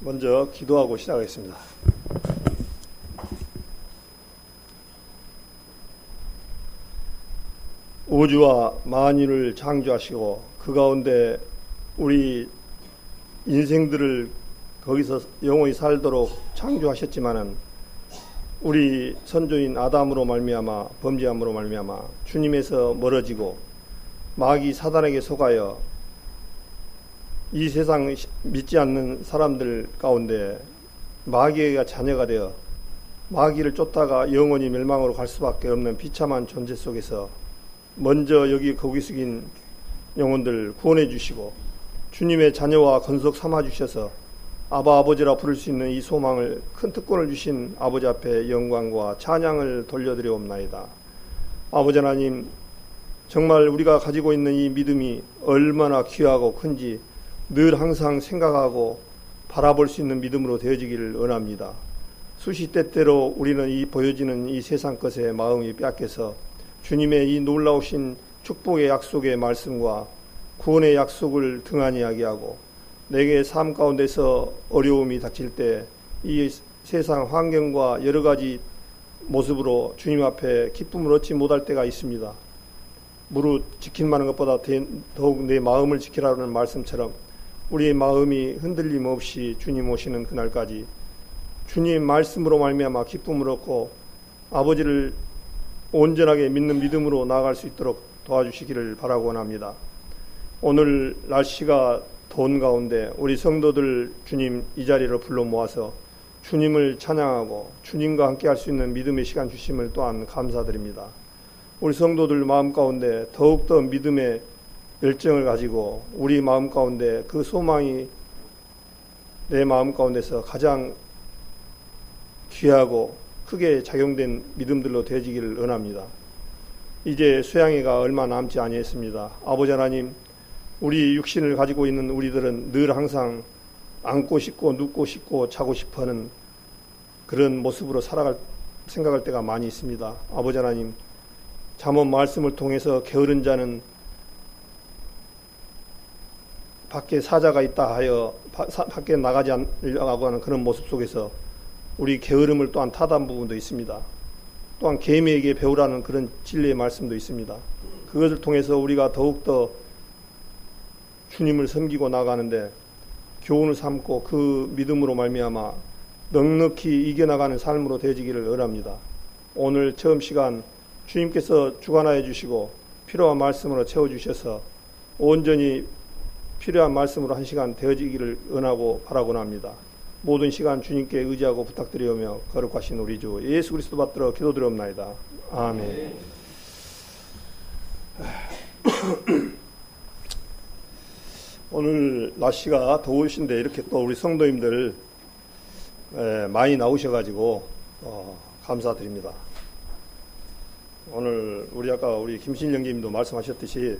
먼저 기도하고 시작하겠습니다. 우주와 만유를 창조하시고 그 가운데 우리 인생들을 거기서 영원히 살도록 창조하셨지만은 우리 선조인 아담으로 말미암아 범죄함으로 말미암아 주님에서 멀어지고 마귀 사단에게 속하여 이 세상 믿지 않는 사람들 가운데 마귀가 자녀가 되어 마귀를 쫓다가 영원히 멸망으로 갈 수밖에 없는 비참한 존재 속에서 먼저 여기 거기 숙인 영혼들 구원해 주시고 주님의 자녀와 건속 삼아 주셔서 아바 아버지라 부를 수 있는 이 소망을 큰 특권을 주신 아버지 앞에 영광과 찬양을 돌려드리옵나이다. 아버지 하나님, 정말 우리가 가지고 있는 이 믿음이 얼마나 귀하고 큰지 늘 항상 생각하고 바라볼 수 있는 믿음으로 되어지기를 원합니다. 수시때때로 우리는 이 보여지는 이 세상 것에 마음이 빼앗겨서 주님의 이 놀라우신 축복의 약속의 말씀과 구원의 약속을 등한히 이야기하고 내게 삶 가운데서 어려움이 닥칠 때 이 세상 환경과 여러 가지 모습으로 주님 앞에 기쁨을 얻지 못할 때가 있습니다. 무릇 지킬만한 것보다 더욱 내 마음을 지키라는 말씀처럼 우리의 마음이 흔들림 없이 주님 오시는 그날까지 주님 말씀으로 말미암아 기쁨을 얻고 아버지를 온전하게 믿는 믿음으로 나아갈 수 있도록 도와주시기를 바라고 원합니다. 오늘 날씨가 더운 가운데 우리 성도들 주님 이 자리로 불러 모아서 주님을 찬양하고 주님과 함께 할 수 있는 믿음의 시간 주심을 또한 감사드립니다. 우리 성도들 마음 가운데 더욱더 믿음의 열정을 가지고 우리 마음 가운데 그 소망이 내 마음 가운데서 가장 귀하고 크게 작용된 믿음들로 되어지기를 원합니다. 이제 수양회가 얼마 남지 아니했습니다. 아버지 하나님, 우리 육신을 가지고 있는 우리들은 늘 항상 앉고 싶고 눕고 싶고 자고 싶어하는 그런 모습으로 생각할 때가 많이 있습니다. 아버지 하나님, 잠언 말씀을 통해서 게으른 자는 밖에 사자가 있다 하여 밖에 나가지 않으려고 하는 그런 모습 속에서 우리 게으름을 또한 타단 부분도 있습니다. 또한 개미에게 배우라는 그런 진리의 말씀도 있습니다. 그것을 통해서 우리가 더욱더 주님을 섬기고 나가는데 교훈을 삼고 그 믿음으로 말미암아 넉넉히 이겨나가는 삶으로 되어지기를 원합니다. 오늘 처음 시간 주님께서 주관하여 주시고 필요한 말씀으로 채워주셔서 온전히 필요한 말씀으로 한 시간 되어지기를 원하고 바라곤 합니다. 모든 시간 주님께 의지하고 부탁드리오며 거룩하신 우리 주 예수 그리스도 받들어 기도드리옵나이다. 아멘. 오늘 날씨가 더우신데 이렇게 또 우리 성도님들 많이 나오셔가지고 감사드립니다. 오늘 우리 김신영님도 말씀하셨듯이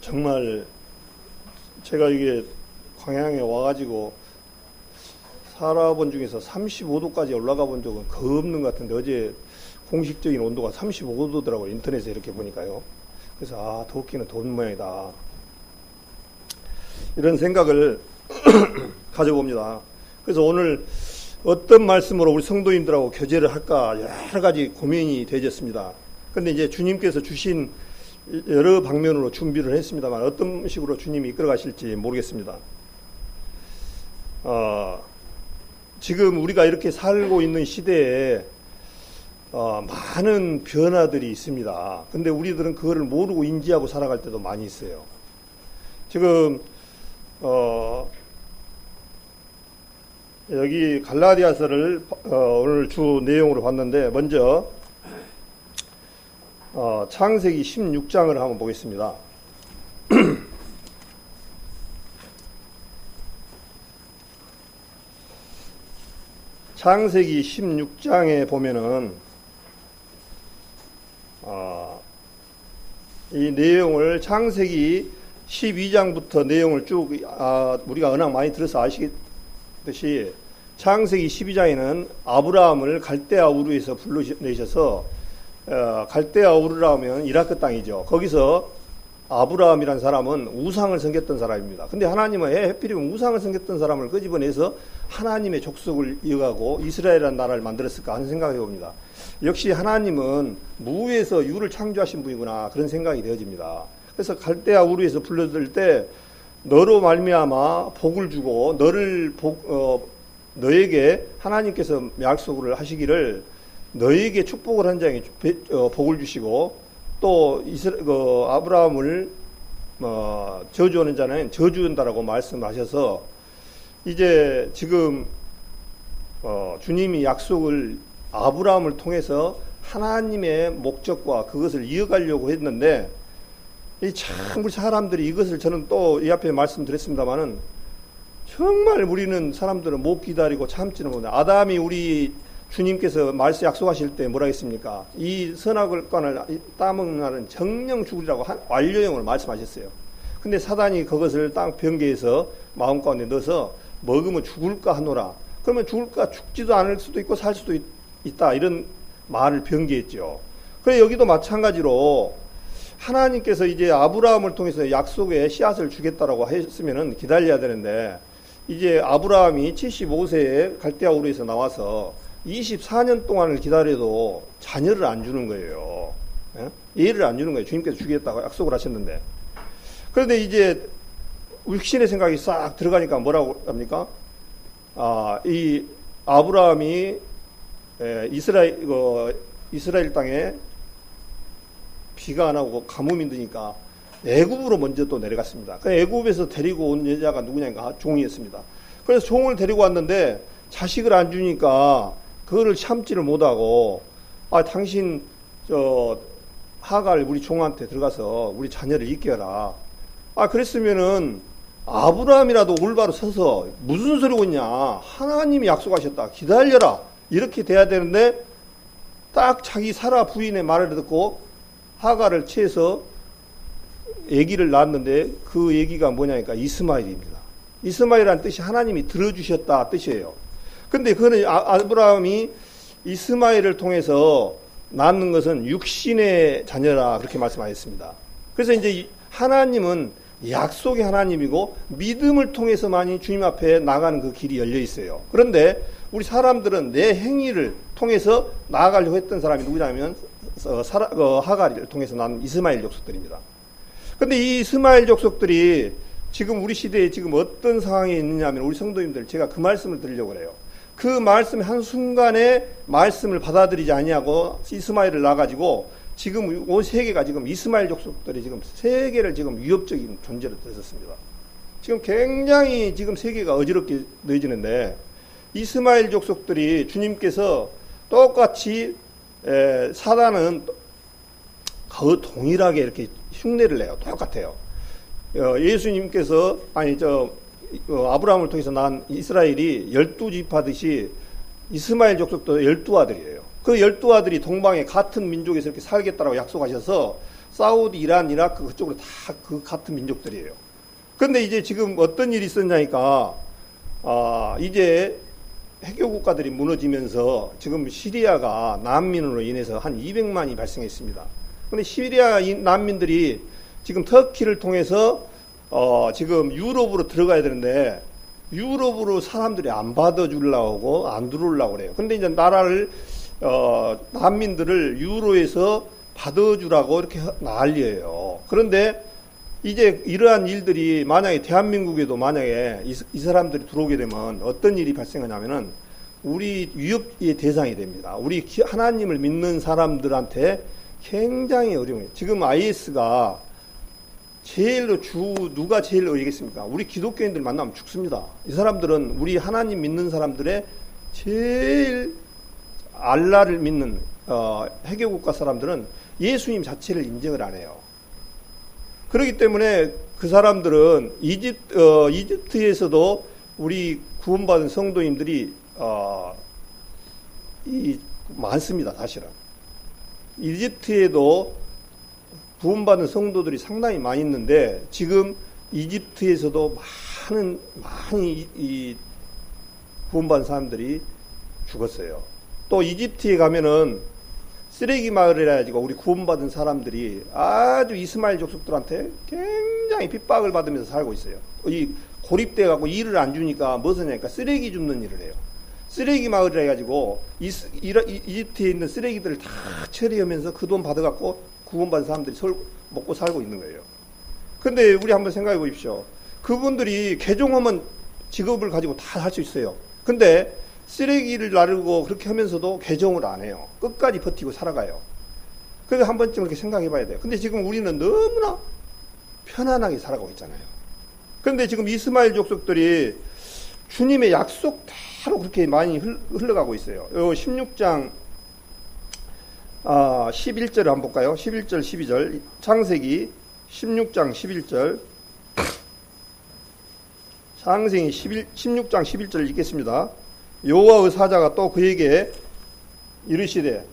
정말 제가 이게 광양에 와가지고 살아본 중에서 35도까지 올라가 본 적은 거의 없는 것 같은데 어제 공식적인 온도가 35도더라고요. 인터넷에 이렇게 보니까요. 그래서 덥기는 더운 모양이다. 이런 생각을 가져봅니다. 그래서 오늘 어떤 말씀으로 우리 성도님들하고 교제를 할까 여러 가지 고민이 되졌습니다. 그런데 이제 주님께서 주신 여러 방면으로 준비를 했습니다만 어떤 식으로 주님이 이끌어 가실지 모르겠습니다. 지금 우리가 이렇게 살고 있는 시대에 많은 변화들이 있습니다. 근데 우리들은 그거를 모르고 인지하고 살아갈 때도 많이 있어요. 지금 여기 갈라디아서를 오늘 주 내용으로 봤는데 먼저 창세기 16장을 한번 보겠습니다. 창세기 16장에 보면은 이 내용을 창세기 12장부터 내용을 쭉 우리가 워낙 많이 들어서 아시겠듯이 창세기 12장에는 아브라함을 갈대아 우르에서 불러내셔서 갈대아 우르라 하면 이라크 땅이죠. 거기서 아브라함이란 사람은 우상을 섬겼던 사람입니다. 근데 하나님은 해필이면 우상을 섬겼던 사람을 끄집어내서 하나님의 족속을 이어가고 이스라엘이라는 나라를 만들었을까 하는 생각이 봅니다. 역시 하나님은 무에서 유를 창조하신 분이구나 그런 생각이 되어집니다. 그래서 갈대아 우르에서 불러들 때 너로 말미암아 복을 주고 너에게 하나님께서 약속을 하시기를 너에게 축복을 한 자에게 복을 주시고 또 아브라함을 저주하는 자는 저주한다라고 말씀하셔서 이제 지금 주님이 약속을 아브라함을 통해서 하나님의 목적과 그것을 이어가려고 했는데 참 우리 사람들이 이것을 저는 또 이 앞에 말씀드렸습니다마는 정말 우리는 사람들은 못 기다리고 참지는 못해. 아담이 우리 주님께서 말씀 약속하실 때 뭐라 했습니까? 이 선악과를 따먹는 날은 정령 죽으리라고 완료형으로 말씀하셨어요. 근데 사단이 그것을 딱 변개해서 마음 가운데 넣어서 먹으면 죽을까 하노라. 그러면 죽을까 죽지도 않을 수도 있고 살 수도 있다. 이런 말을 변개했죠. 그래 여기도 마찬가지로 하나님께서 이제 아브라함을 통해서 약속의 씨앗을 주겠다라고 했으면은 기다려야 되는데 이제 아브라함이 75세에 갈대아 우르에서 나와서 24년 동안을 기다려도 자녀를 안 주는 거예요. 예를 안 주는 거예요. 주님께서 주겠다고 약속을 하셨는데. 그런데 이제 육신의 생각이 싹 들어가니까 뭐라고 합니까? 이 아브라함이 이스라엘 땅에 비가 안 오고 가뭄이 드니까 애굽으로 먼저 또 내려갔습니다. 애굽에서 데리고 온 여자가 누구냐니까 종이었습니다. 그래서 종을 데리고 왔는데 자식을 안 주니까 그거를 참지를 못하고 당신 하갈 우리 종한테 들어가서 우리 자녀를 잊게 하라. 그랬으면은 아브라함이라도 올바로 서서 무슨 소리고 있냐. 하나님이 약속하셨다. 기다려라. 이렇게 돼야 되는데 딱 자기 사라 부인의 말을 듣고 하갈을 취해서 아기를 낳았는데 그 아기가 뭐냐니까 이스마엘입니다. 이스마엘이라는 뜻이 하나님이 들어주셨다 뜻이에요. 근데 그거는 아브라함이 이스마엘을 통해서 낳는 것은 육신의 자녀라 그렇게 말씀하셨습니다. 그래서 이제 하나님은 약속의 하나님이고 믿음을 통해서만이 주님 앞에 나가는 그 길이 열려 있어요. 그런데 우리 사람들은 내 행위를 통해서 나아가려고 했던 사람이 누구냐면 하갈을 통해서 난 이스마엘 족속들입니다. 그런데 이 이스마엘 족속들이 지금 우리 시대에 지금 어떤 상황에 있느냐면 우리 성도님들 제가 그 말씀을 드리려고 해요. 그 말씀의 한순간에 말씀을 받아들이지 아니하고 이스마엘을 낳아가지고 지금 온 세계가 지금 이스마엘 족속들이 지금 세계를 지금 위협적인 존재로 되었습니다. 지금 굉장히 지금 세계가 어지럽게 넣어지는데 이스마엘 족속들이 주님께서 똑같이 사단은 거의 동일하게 이렇게 흉내를 내요. 똑같아요. 예수님께서 아브라함을 통해서 난 이스라엘이 12지파듯이 이스마엘 족속도 12아들이에요. 그 12아들이 동방의 같은 민족에서 이렇게 살겠다라고 약속하셔서 사우디, 이란, 이라크 그쪽으로 다 그 같은 민족들이에요. 그런데 이제 지금 어떤 일이 있었냐니까 이제 해교 국가들이 무너지면서 지금 시리아가 난민으로 인해서 한 200만이 발생했습니다. 그런데 시리아 난민들이 지금 터키를 통해서 지금 유럽으로 들어가야 되는데 유럽으로 사람들이 안 받아주려고 안 들어오려고 그래요. 근데 이제 나라를 난민들을 유로에서 받아주라고 이렇게 난리예요. 그런데 이제 이러한 일들이 만약에 대한민국에도 만약에 이 사람들이 들어오게 되면 어떤 일이 발생하냐면은 우리 위협의 대상이 됩니다. 우리 하나님을 믿는 사람들한테 굉장히 어려워요. 지금 IS가 누가 제일 어리겠습니까? 우리 기독교인들 만나면 죽습니다. 이 사람들은 우리 하나님 믿는 사람들의 제일 알라를 믿는 해교국가 사람들은 예수님 자체를 인정을 안 해요. 그렇기 때문에 그 사람들은 이집트에서도 우리 구원받은 성도님들이 많습니다. 사실은 이집트에도 구원받은 성도들이 상당히 많이 있는데 지금 이집트에서도 많이 이 구원받은 사람들이 죽었어요. 또 이집트에 가면은 쓰레기 마을이라 해가지고 우리 구원받은 사람들이 아주 이스마엘 족속들한테 굉장히 핍박을 받으면서 살고 있어요. 이 고립돼 갖고 일을 안 주니까 무엇을 하냐니까 쓰레기 줍는 일을 해요. 쓰레기 마을이라 해가지고 이집트에 있는 쓰레기들을 다 처리하면서 그 돈 받아갖고 구원받은 사람들이 먹고 살고 있는 거예요. 근데 우리 한번 생각해 보십시오. 그분들이 개종하면 직업을 가지고 다 할 수 있어요. 근데 쓰레기를 나르고 그렇게 하면서도 개종을 안 해요. 끝까지 버티고 살아가요. 그래서 한 번쯤 이렇게 생각해 봐야 돼요. 근데 지금 우리는 너무나 편안하게 살아가고 있잖아요. 그런데 지금 이스마엘 족속들이 주님의 약속대로 그렇게 많이 흘러가고 있어요. 16장 11절을 한번 볼까요? 11절 12절 창세기 16장 11절 창세기 16장 11절을 읽겠습니다. 여호와의 사자가 또 그에게 이르시되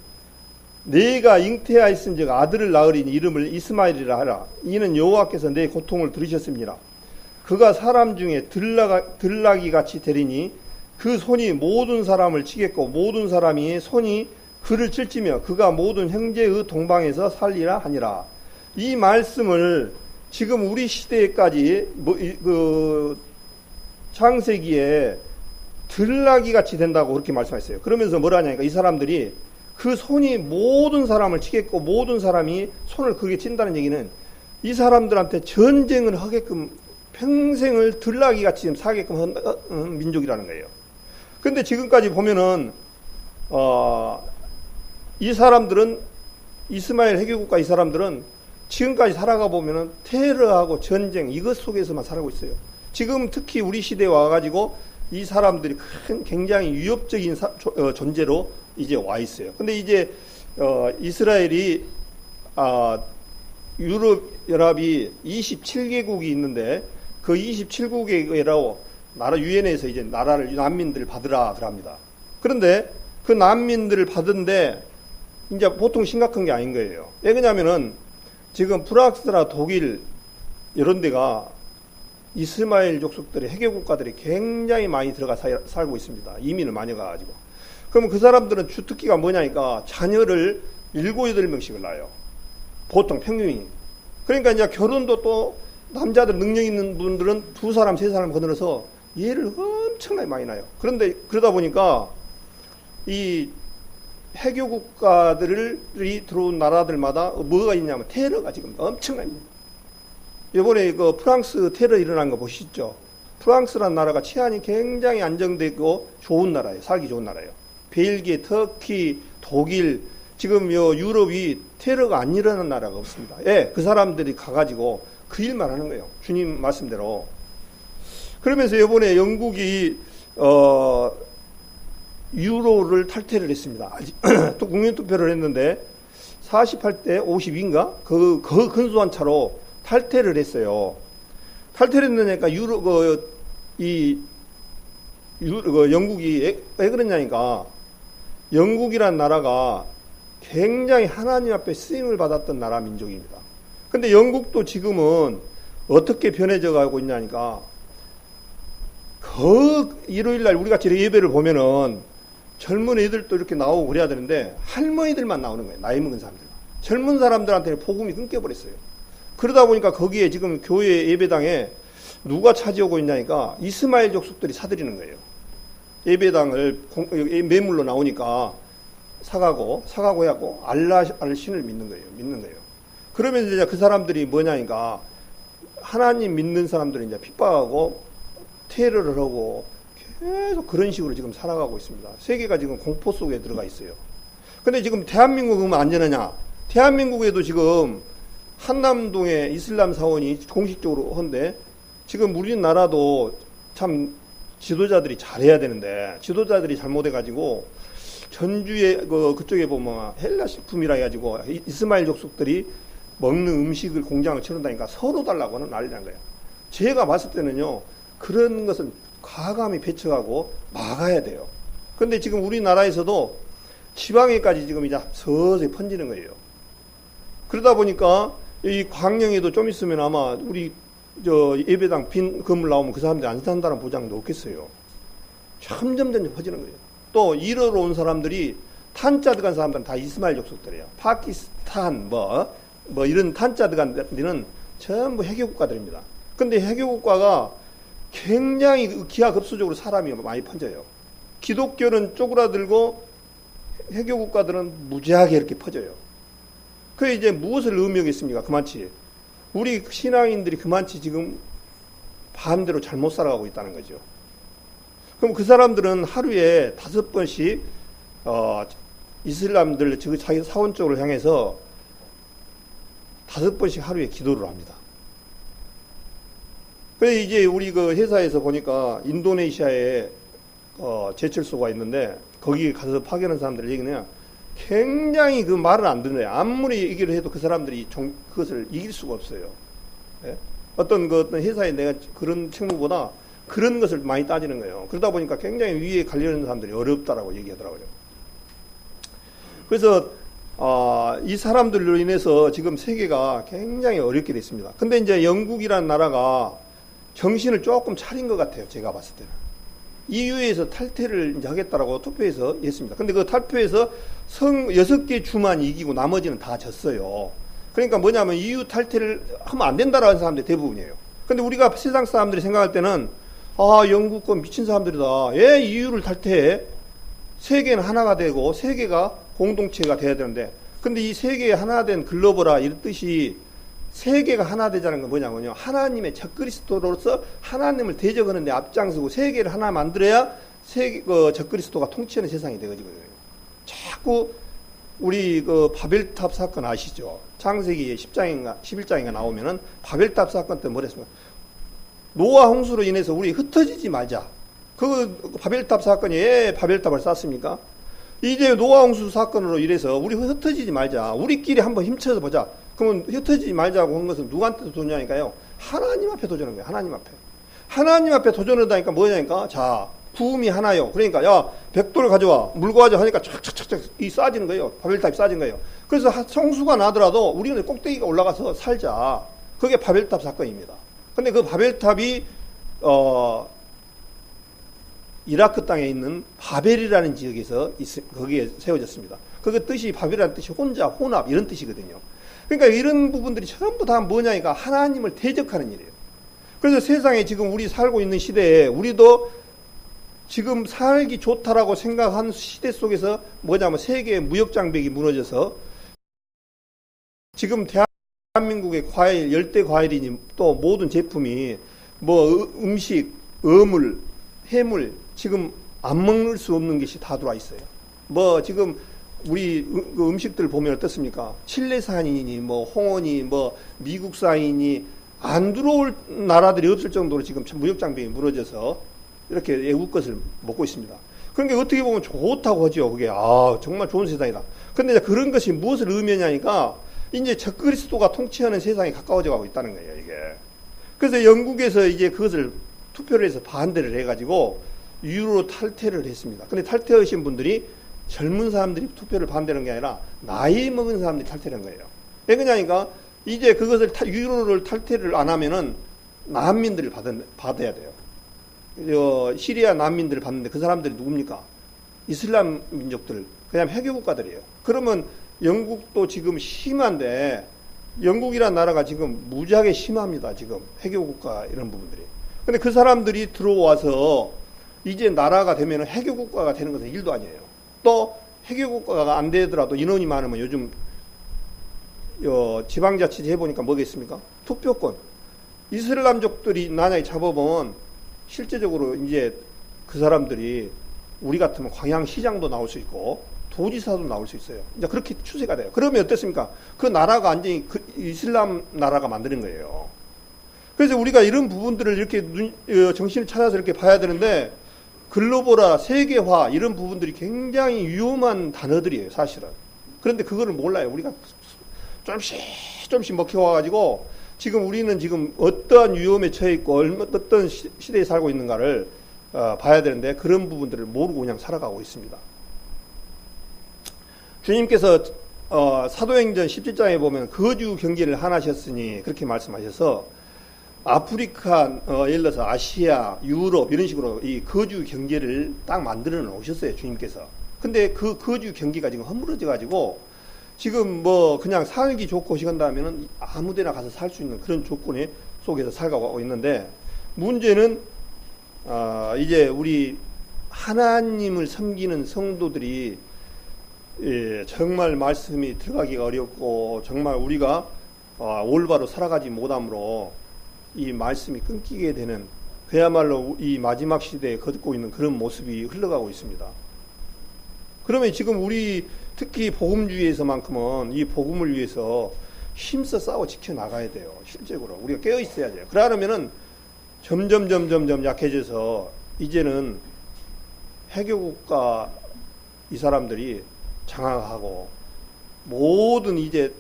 네가 잉태하였은즉 아들을 낳으리니 이름을 이스마엘이라 하라. 이는 여호와께서 내 고통을 들으셨습니다. 그가 사람 중에 들나귀같이 되리니 그 손이 모든 사람을 치겠고 모든 사람이 손이 그를 칠지며 그가 모든 형제의 동방에서 살리라 하니라. 이 말씀을 지금 우리 시대까지 창세기에 들나귀같이 된다고 그렇게 말씀하셨어요. 그러면서 뭐라냐니까 이 사람들이 그 손이 모든 사람을 치겠고 모든 사람이 손을 그게 친다는 얘기는 이 사람들한테 전쟁을 하게끔 평생을 들나귀같이 지금 사게끔 한 민족이라는 거예요. 근데 지금까지 보면은 이 사람들은 이스마엘 해교국가 이 사람들은 지금까지 살아가 보면은 테러하고 전쟁 이것 속에서만 살아가고 있어요. 지금 특히 우리 시대에 와가지고 이 사람들이 굉장히 위협적인 존재로 이제 와 있어요. 근데 이제 이스라엘이 유럽 연합이 27개국이 있는데 그 27개국이라고 나라 유엔에서 이제 난민들을 받으라 그럽니다. 그런데 그 난민들을 받은데 이제 보통 심각한 게 아닌 거예요. 왜 그러냐면은 지금 프랑스나 독일 이런 데가 이스마엘 족속들의 해교국가들이 굉장히 많이 들어가 살고 있습니다. 이민을 많이 가가지고. 그러면 그 사람들은 주특기가 뭐냐니까 자녀를 7, 8명씩을 낳아요. 보통 평균이. 그러니까 이제 결혼도 또 남자들 능력 있는 분들은 2사람, 3사람 거느려서 얘를 엄청나게 많이 낳아요. 그런데 그러다 보니까 이 해교국가들이 들어온 나라들마다 뭐가 있냐면 테러가 지금 엄청납니다. 이번에 그 프랑스 테러 일어난 거 보시죠. 프랑스라는 나라가 치안이 굉장히 안정되고 좋은 나라예요. 살기 좋은 나라예요. 벨기에, 터키, 독일, 지금 유럽이 테러가 안 일어나는 나라가 없습니다. 예, 그 사람들이 가가지고 그 일만 하는 거예요. 주님 말씀대로. 그러면서 이번에 영국이 유로를 탈퇴를 했습니다. 또 국민투표를 했는데 48대 52인가? 그 근소한 차로 탈퇴를 했어요. 탈퇴를 했으니까 영국이 왜 그랬냐니까 영국이란 나라가 굉장히 하나님 앞에 쓰임을 받았던 나라 민족입니다. 근데 영국도 지금은 어떻게 변해져 가고 있냐니까 일요일날 우리 같이 예배를 보면은 젊은 애들도 이렇게 나오고 그래야 되는데 할머니들만 나오는 거예요. 나이 먹은 사람들. 젊은 사람들한테는 복음이 끊겨버렸어요. 그러다 보니까 거기에 지금 교회 예배당에 누가 차지하고 있냐니까 이스마엘 족속들이 사들이는 거예요. 예배당을 매물로 나오니까 사가고 해갖고 알라를 신을 믿는 거예요. 그러면 이제 그 사람들이 뭐냐니까 하나님 믿는 사람들이 이제 핍박하고 테러를 하고 계속 그런 식으로 지금 살아가고 있습니다. 세계가 지금 공포 속에 들어가 있어요. 근데 지금 대한민국은 안전하냐? 대한민국에도 지금 한남동에 이슬람 사원이 공식적으로 한데 지금 우리나라도 참 지도자들이 잘해야 되는데 지도자들이 잘못해가지고 전주에 그쪽에 보면 헬라 식품이라 해가지고 이스마엘 족속들이 먹는 음식을 공장을 쳐놓다니까 서로 달라고 하는 난리 난 거예요. 제가 봤을 때는요 그런 것은 과감히 배척하고 막아야 돼요. 그런데 지금 우리나라에서도 지방에까지 지금 이제 서서히 번지는 거예요. 그러다 보니까 이 광명에도 좀 있으면 아마 우리 예배당 빈 건물 나오면 그 사람들이 안 산다는 보장도 없겠어요. 점점 퍼지는 거예요. 또 일하러 온 사람들이 탄자 들어간 사람들은 다 이스마엘 족속들이에요. 파키스탄 뭐 이런 탄자 들어간 데는 전부 해교 국가들입니다. 근데 해교 국가가 굉장히 기하급수적으로 사람이 많이 퍼져요. 기독교는 쪼그라들고 해교 국가들은 무지하게 이렇게 퍼져요. 그게 이제 무엇을 의미하겠습니까? 그만치 우리 신앙인들이 그만치 지금 반대로 잘못 살아가고 있다는 거죠. 그럼 그 사람들은 하루에 5번씩 이슬람들 자기 사원 쪽을 향해서 5번씩 하루에 기도를 합니다. 그래서 이제 우리 그 회사에서 보니까 인도네시아에 제철소가 있는데 거기 가서 파견한 사람들 얘기는 굉장히 그 말을 안 듣는 거예요. 아무리 얘기를 해도 그 사람들이 그것을 이길 수가 없어요. 예? 어떤 회사에 내가 그런 책무보다 그런 것을 많이 따지는 거예요. 그러다 보니까 굉장히 위에 관리하는 사람들이 어렵다라고 얘기하더라고요. 그래서 이 사람들로 인해서 지금 세계가 굉장히 어렵게 됐습니다. 근데 이제 영국이라는 나라가 정신을 조금 차린 것 같아요. 제가 봤을 때는. EU에서 탈퇴를 이제 하겠다라고 투표해서 했습니다. 근데 그 탈표에서 6개 주만 이기고 나머지는 다 졌어요. 그러니까 뭐냐면 EU 탈퇴를 하면 안 된다라는 사람들이 대부분이에요. 근데 우리가 세상 사람들이 생각할 때는 영국 건 미친 사람들이다. 왜 EU를 탈퇴해? 세계는 하나가 되고 세계가 공동체가 돼야 되는데, 근데 이 세계에 하나 된 글로벌화 이런 뜻이 세계가 하나 되자는 건 뭐냐면요, 하나님의 적그리스도로서 하나님을 대적하는 데 앞장서고 세계를 하나 만들어야 적그리스도가 통치하는 세상이 되거든요. 자꾸 우리 바벨탑 사건 아시죠? 창세기 10장인가 11장인가 나오면은 바벨탑 사건 때 뭐랬습니까? 노아 홍수로 인해서 우리 흩어지지 말자. 그 바벨탑 사건이 왜 바벨탑을 쌓습니까? 이제 노아 홍수 사건으로 인해서 우리 흩어지지 말자. 우리끼리 한번 힘쳐서 보자. 그러면 흩어지지 말자고 한 것은 누구한테 도전하니까요? 하나님 앞에 도전한 거예요. 하나님 앞에. 하나님 앞에 도전하다니까 뭐냐니까? 자, 구음이 하나요. 그러니까 야, 벽돌을 가져와. 물 가져와 하니까 착착착착 이 쌓아지는 거예요. 바벨탑이 쌓아진 거예요. 그래서 성수가 나더라도 우리는 꼭대기가 올라가서 살자. 그게 바벨탑 사건입니다. 근데 그 바벨탑이 이라크 땅에 있는 바벨이라는 지역에서 거기에 세워졌습니다. 그 뜻이 바벨이라는 뜻이 혼자, 혼합 이런 뜻이거든요. 그러니까 이런 부분들이 전부 다 뭐냐니까 하나님을 대적하는 일이에요. 그래서 세상에 지금 우리 살고 있는 시대에 우리도 지금 살기 좋다라고 생각한 시대 속에서 뭐냐면 세계의 무역 장벽이 무너져서 지금 대한민국의 과일, 열대 과일이니 또 모든 제품이 뭐 음식, 어물, 해물 지금 안 먹을 수 없는 것이 다 들어와 있어요. 뭐 지금 우리 음식들 보면 어떻습니까? 칠레산이니 뭐 홍어니 뭐 미국산이니 안 들어올 나라들이 없을 정도로 지금 무역 장벽이 무너져서 이렇게 외국 것을 먹고 있습니다. 그러니까 어떻게 보면 좋다고 하죠. 그게 정말 좋은 세상이다. 근데 그런 것이 무엇을 의미하냐니까 이제 적그리스도가 통치하는 세상에 가까워져 가고 있다는 거예요, 이게. 그래서 영국에서 이제 그것을 투표를 해서 반대를 해가지고 유로 탈퇴를 했습니다. 근데 탈퇴하신 분들이 젊은 사람들이 투표를 반대하는 게 아니라 나이 먹은 사람들이 탈퇴를 한 거예요. 왜 그러냐니까 이제 그것을 유로를 탈퇴를 안 하면은 난민들을 받아야 돼요. 시리아 난민들을 받는데 그 사람들이 누굽니까? 이슬람 민족들, 그냥 해교 국가들이에요. 그러면 영국도 지금 심한데 영국이란 나라가 지금 무지하게 심합니다. 지금 해교 국가 이런 부분들이. 근데 그 사람들이 들어와서 이제 나라가 되면 해교 국가가 되는 것은 일도 아니에요. 또 해교 국가가 안 되더라도 인원이 많으면 요즘 지방자치제 해보니까 뭐겠습니까? 투표권. 이슬람족들이 만약에 잡아보면 실제적으로 이제 그 사람들이 우리 같으면 광양시장도 나올 수 있고 도지사도 나올 수 있어요. 이제 그렇게 추세가 돼요. 그러면 어떻습니까? 그 나라가 완전히 이슬람 나라가 만드는 거예요. 그래서 우리가 이런 부분들을 이렇게 정신을 찾아서 이렇게 봐야 되는데 글로벌화, 세계화 이런 부분들이 굉장히 위험한 단어들이에요, 사실은. 그런데 그거를 몰라요. 우리가 조금씩 먹혀와가지고 지금 우리는 지금 어떠한 위험에 처해 있고 어떤 시대에 살고 있는가를 봐야 되는데 그런 부분들을 모르고 그냥 살아가고 있습니다. 주님께서 사도행전 17장에 보면 거주 경계를 하나셨으니 그렇게 말씀하셔서 아프리카, 예를 들어서 아시아, 유럽 이런 식으로 이 거주 경계를 딱 만들어 놓으셨어요, 주님께서. 근데 그 거주 경기가 지금 허물어져 가지고 지금 뭐 그냥 살기 좋고 시간다면은 아무데나 가서 살 수 있는 그런 조건에 속에서 살아가고 있는데, 문제는 이제 우리 하나님을 섬기는 성도들이 정말 말씀이 들어가기가 어렵고 정말 우리가 올바로 살아가지 못함으로 이 말씀이 끊기게 되는, 그야말로 이 마지막 시대에 걷고 있는 그런 모습이 흘러가고 있습니다. 그러면 지금 우리 특히 복음주의에서만큼은 이 복음을 위해서 힘써 싸워 지켜나가야 돼요. 실제로 우리가 깨어 있어야 돼요. 그러면은 점점 약해져서 이제는 해교국가 이 사람들이 장악하고, 모든 이제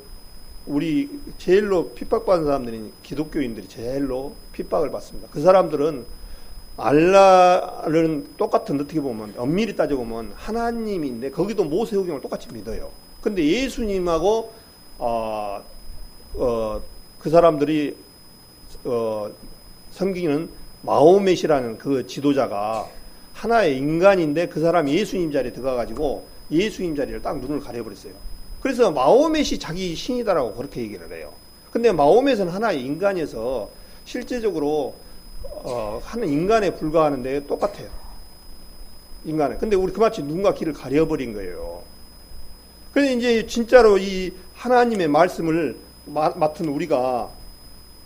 우리 제일로 핍박받는 사람들이 기독교인들이 제일로 핍박을 받습니다. 그 사람들은 알라는 똑같은, 어떻게 보면 엄밀히 따져보면 하나님인데 거기도 모세오경을 똑같이 믿어요. 근데 예수님하고 그 사람들이 섬기는 마호멧이라는 그 지도자가 하나의 인간인데 그 사람이 예수님 자리에 들어가가지고 예수님 자리를 딱 눈을 가려버렸어요. 그래서 마호멧이 자기 신이다라고 그렇게 얘기를 해요. 근데 마호멧은 하나의 인간이어서 실제적으로 하는 인간에 불과하는데 똑같아요. 인간에. 근데 우리 그마치 눈과 귀를 가려버린 거예요. 그래서 이제 진짜로 이 하나님의 말씀을 맡은 우리가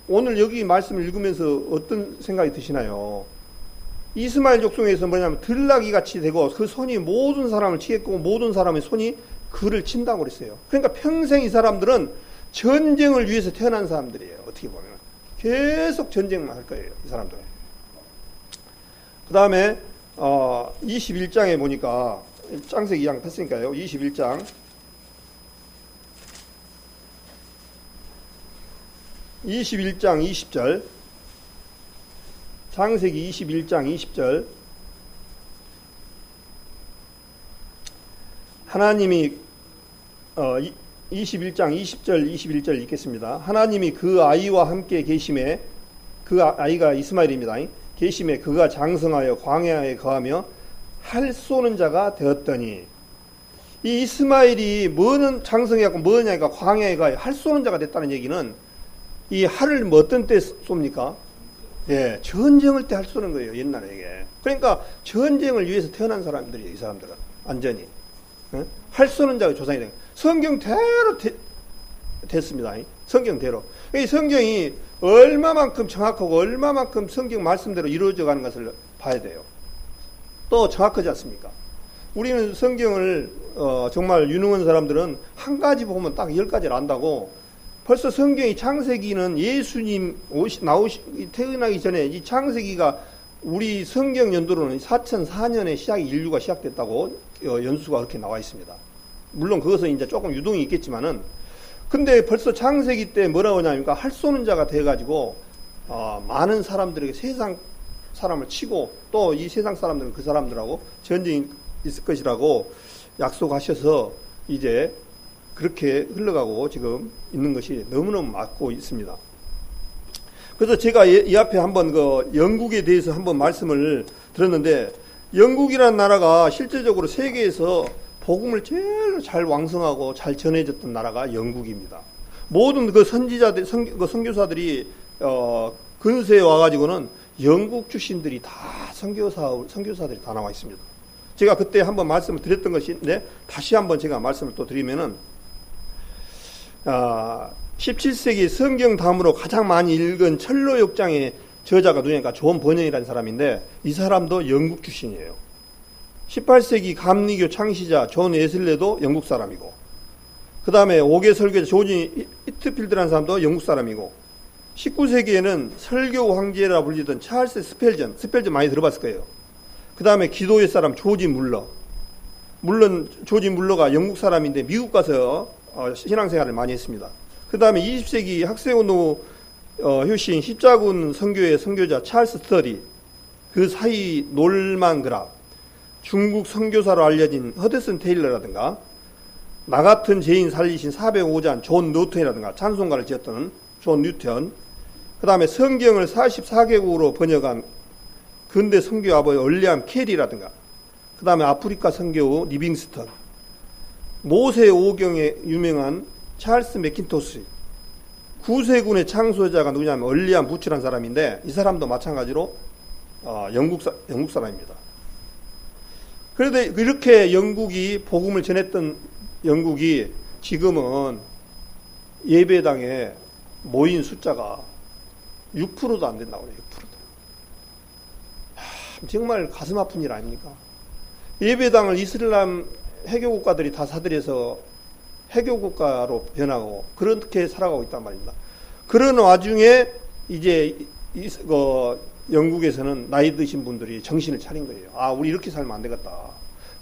오늘 여기 말씀을 읽으면서 어떤 생각이 드시나요? 이스마엘 족속에서 뭐냐면 들나귀 같이 되고 그 손이 모든 사람을 치겠고 모든 사람의 손이 그를 친다고 그랬어요. 그러니까 평생 이 사람들은 전쟁을 위해서 태어난 사람들이에요. 어떻게 보면 계속 전쟁만 할 거예요, 이 사람들은. 그 다음에 21장에 보니까 창세기 2장 했으니까요. 21장 20절 창세기 21장 20절 하나님이 21장 20절 21절 읽겠습니다. 하나님이 그 아이와 함께 계심에, 그 아이가 이스마엘입니다. 계심에 그가 장성하여 광야에 거하며 활 쏘는 자가 되었더니, 이 이스마엘이 뭐는 장성해갖고 뭐냐니까 광야에 가요. 활 쏘는 자가 됐다는 얘기는 이 활을 뭐 어떤 때 쏩니까? 예, 전쟁을 때 활 쏘는 거예요, 옛날에 이게. 그러니까 전쟁을 위해서 태어난 사람들이에요, 이 사람들은. 완전히. 활 쏘는 자가 조상이 된 거예요. 성경대로 됐습니다. 성경대로. 이 성경이 얼마만큼 정확하고 얼마만큼 성경 말씀대로 이루어져 가는 것을 봐야 돼요. 또 정확하지 않습니까? 우리는 성경을 정말 유능한 사람들은 한 가지 보면 딱 10가지를 안다고, 벌써 성경이 창세기는 예수님 태어나기 전에 이 창세기가 우리 성경 연도로는 4004년에 인류가 시작됐다고 연수가 그렇게 나와 있습니다. 물론 그것은 이제 조금 유동이 있겠지만은, 근데 벌써 창세기 때 뭐라고 하냐니까 활 쏘는 자가 돼가지고 많은 사람들에게 세상 사람을 치고 또 이 세상 사람들은 그 사람들하고 전쟁이 있을 것이라고 약속하셔서 이제 그렇게 흘러가고 지금 있는 것이 너무너무 맞고 있습니다. 그래서 제가 이 앞에 한번 그 영국에 대해서 한번 말씀을 들었는데, 영국이라는 나라가 실제적으로 세계에서 복음을 제일 잘 왕성하고 잘 전해졌던 나라가 영국입니다. 모든 그 선지자들, 선교사들이 근세에 와가지고는 영국 출신들이 다 선교사들이 다 나와 있습니다. 제가 그때 한번 말씀을 드렸던 것인데 다시 한번 제가 말씀을 또 드리면은 17세기 성경 다음으로 가장 많이 읽은 철로역장의 저자가 누구니까 존 번영이라는 사람인데, 이 사람도 영국 출신이에요. 18세기 감리교 창시자 존 웨슬레도 영국 사람이고, 그 다음에 5개 설교자 조지 히트필드라는 사람도 영국 사람이고, 19세기에는 설교 황제라 불리던 찰스 스펠전 많이 들어봤을 거예요. 그 다음에 기도의 사람 조지 물러, 물론 조지 물러가 영국 사람인데 미국 가서 신앙생활을 많이 했습니다. 그 다음에 20세기 학생운동 효신 십자군 선교의 선교자 찰스 스터디, 그 사이 놀만 그랍, 중국 선교사로 알려진 허드슨 테일러라든가, 나 같은 죄인 살리신 405잔 존 뉴턴이라든가, 찬송가를 지었던 존 뉴턴, 그 다음에 성경을 44개국으로 번역한 근대 선교 아버지 얼리암 캐리라든가, 그 다음에 아프리카 선교우 리빙스턴, 모세 오경에 유명한 찰스 맥킨토시, 구세군의 창소자가 누구냐면 얼리안 부츠라는 사람인데 이 사람도 마찬가지로 영국 사람입니다. 그런데 이렇게 영국이 복음을 전했던 영국이 지금은 예배당에 모인 숫자가 6%도 안 된다고 해요. 6%도. 정말 가슴 아픈 일 아닙니까? 예배당을 이슬람 해교 국가들이 다 사들여서 해교 국가로 변하고 그렇게 살아가고 있단 말입니다. 그런 와중에 이제 영국에서는 나이 드신 분들이 정신을 차린 거예요. 아, 우리 이렇게 살면 안 되겠다.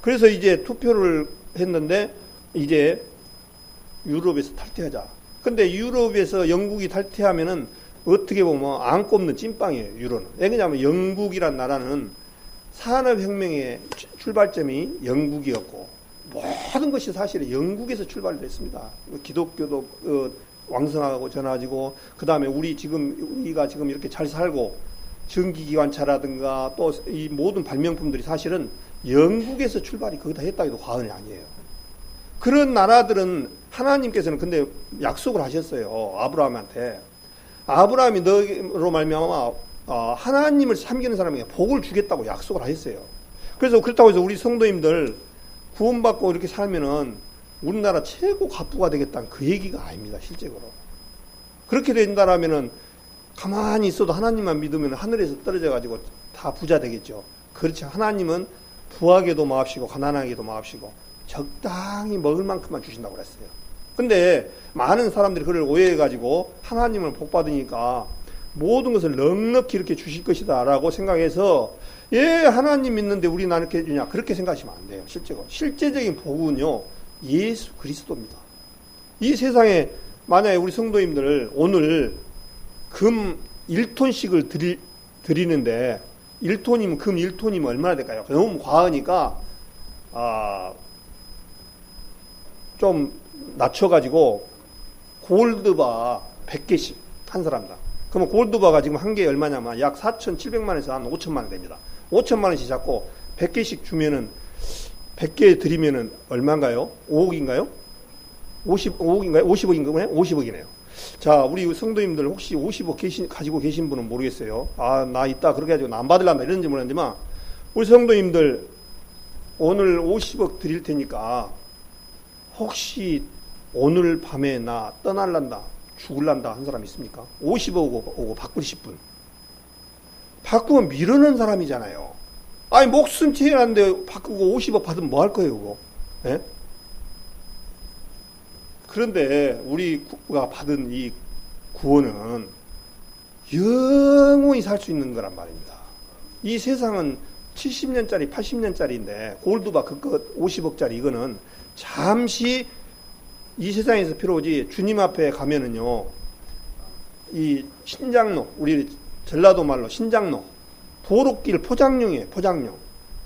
그래서 이제 투표를 했는데 이제 유럽에서 탈퇴하자. 근데 유럽에서 영국이 탈퇴하면은 어떻게 보면 안 꼽는 찐빵이에요, 유로는. 왜냐하면 영국이란 나라는 산업혁명의 출발점이 영국이었고 모든 것이 사실은 영국에서 출발됐습니다. 기독교도 왕성하고 전화지고 그 다음에 우리가 지금 이렇게 잘 살고 전기기관차라든가 또 이 모든 발명품들이 사실은 영국에서 출발이 거기다 했다 해도 과언이 아니에요. 그런 나라들은 하나님께서는 근데 약속을 하셨어요. 아브라함한테. 아브라함이 너로 말미암아 하나님을 섬기는 사람에게 복을 주겠다고 약속을 하셨어요. 그래서 그렇다고 해서 우리 성도님들 구원받고 이렇게 살면은 우리나라 최고 갑부가 되겠다는 그 얘기가 아닙니다. 실제로. 그렇게 된다라면은 가만히 있어도 하나님만 믿으면 하늘에서 떨어져 가지고 다 부자 되겠죠. 그렇지. 하나님은 부하게도 마옵시고 가난하게도 마옵시고 적당히 먹을 만큼만 주신다고 그랬어요. 근데 많은 사람들이 그걸 오해해 가지고 하나님을 복 받으니까 모든 것을 넉넉히 이렇게 주실 것이다 라고 생각해서 하나님 믿는데 우리 나는 이렇게 해주냐 그렇게 생각하시면 안 돼요. 실제적인 복은요 예수 그리스도입니다. 이 세상에 만약에 우리 성도님들 오늘 금 1톤씩을 드리는데 1톤이면 금 1톤이면 얼마나 될까요? 너무 과하니까 좀 낮춰가지고 골드바 100개씩 한 사람당. 그러면 골드바가 지금 한 개에 얼마냐면 약 4,700만원에서 한 5천만 원 됩니다. 5천만 원씩 잡고 100개씩 주면은 100개 드리면은 얼마인가요? 5억인가요? 5억인가요? 50억인가요? 50억이네요. 자, 우리 성도님들 혹시 50억 가지고 계신 분은 모르겠어요. 나 있다 그렇게 해가지고 나 안 받을란다 이런지 모르겠지만 우리 성도님들 오늘 50억 드릴 테니까 혹시 오늘 밤에 나 떠날란다 죽을란다 한 사람 있습니까? 50억 오고 바꾸실 분. 바꾸면 미루는 사람이잖아요. 아니 목숨 채워놨는데 바꾸고 50억 받으면 뭐 할 거예요 그거? 예? 그런데 우리가 받은 이 구원은 영원히 살 수 있는 거란 말입니다. 이 세상은 70년짜리 80년짜리인데 골드바 그것 50억짜리 이거는 잠시 이 세상에서 필요 오지 주님 앞에 가면은요 이 신장로 우리 전라도 말로 신장로 도로길 포장용이에요. 포장용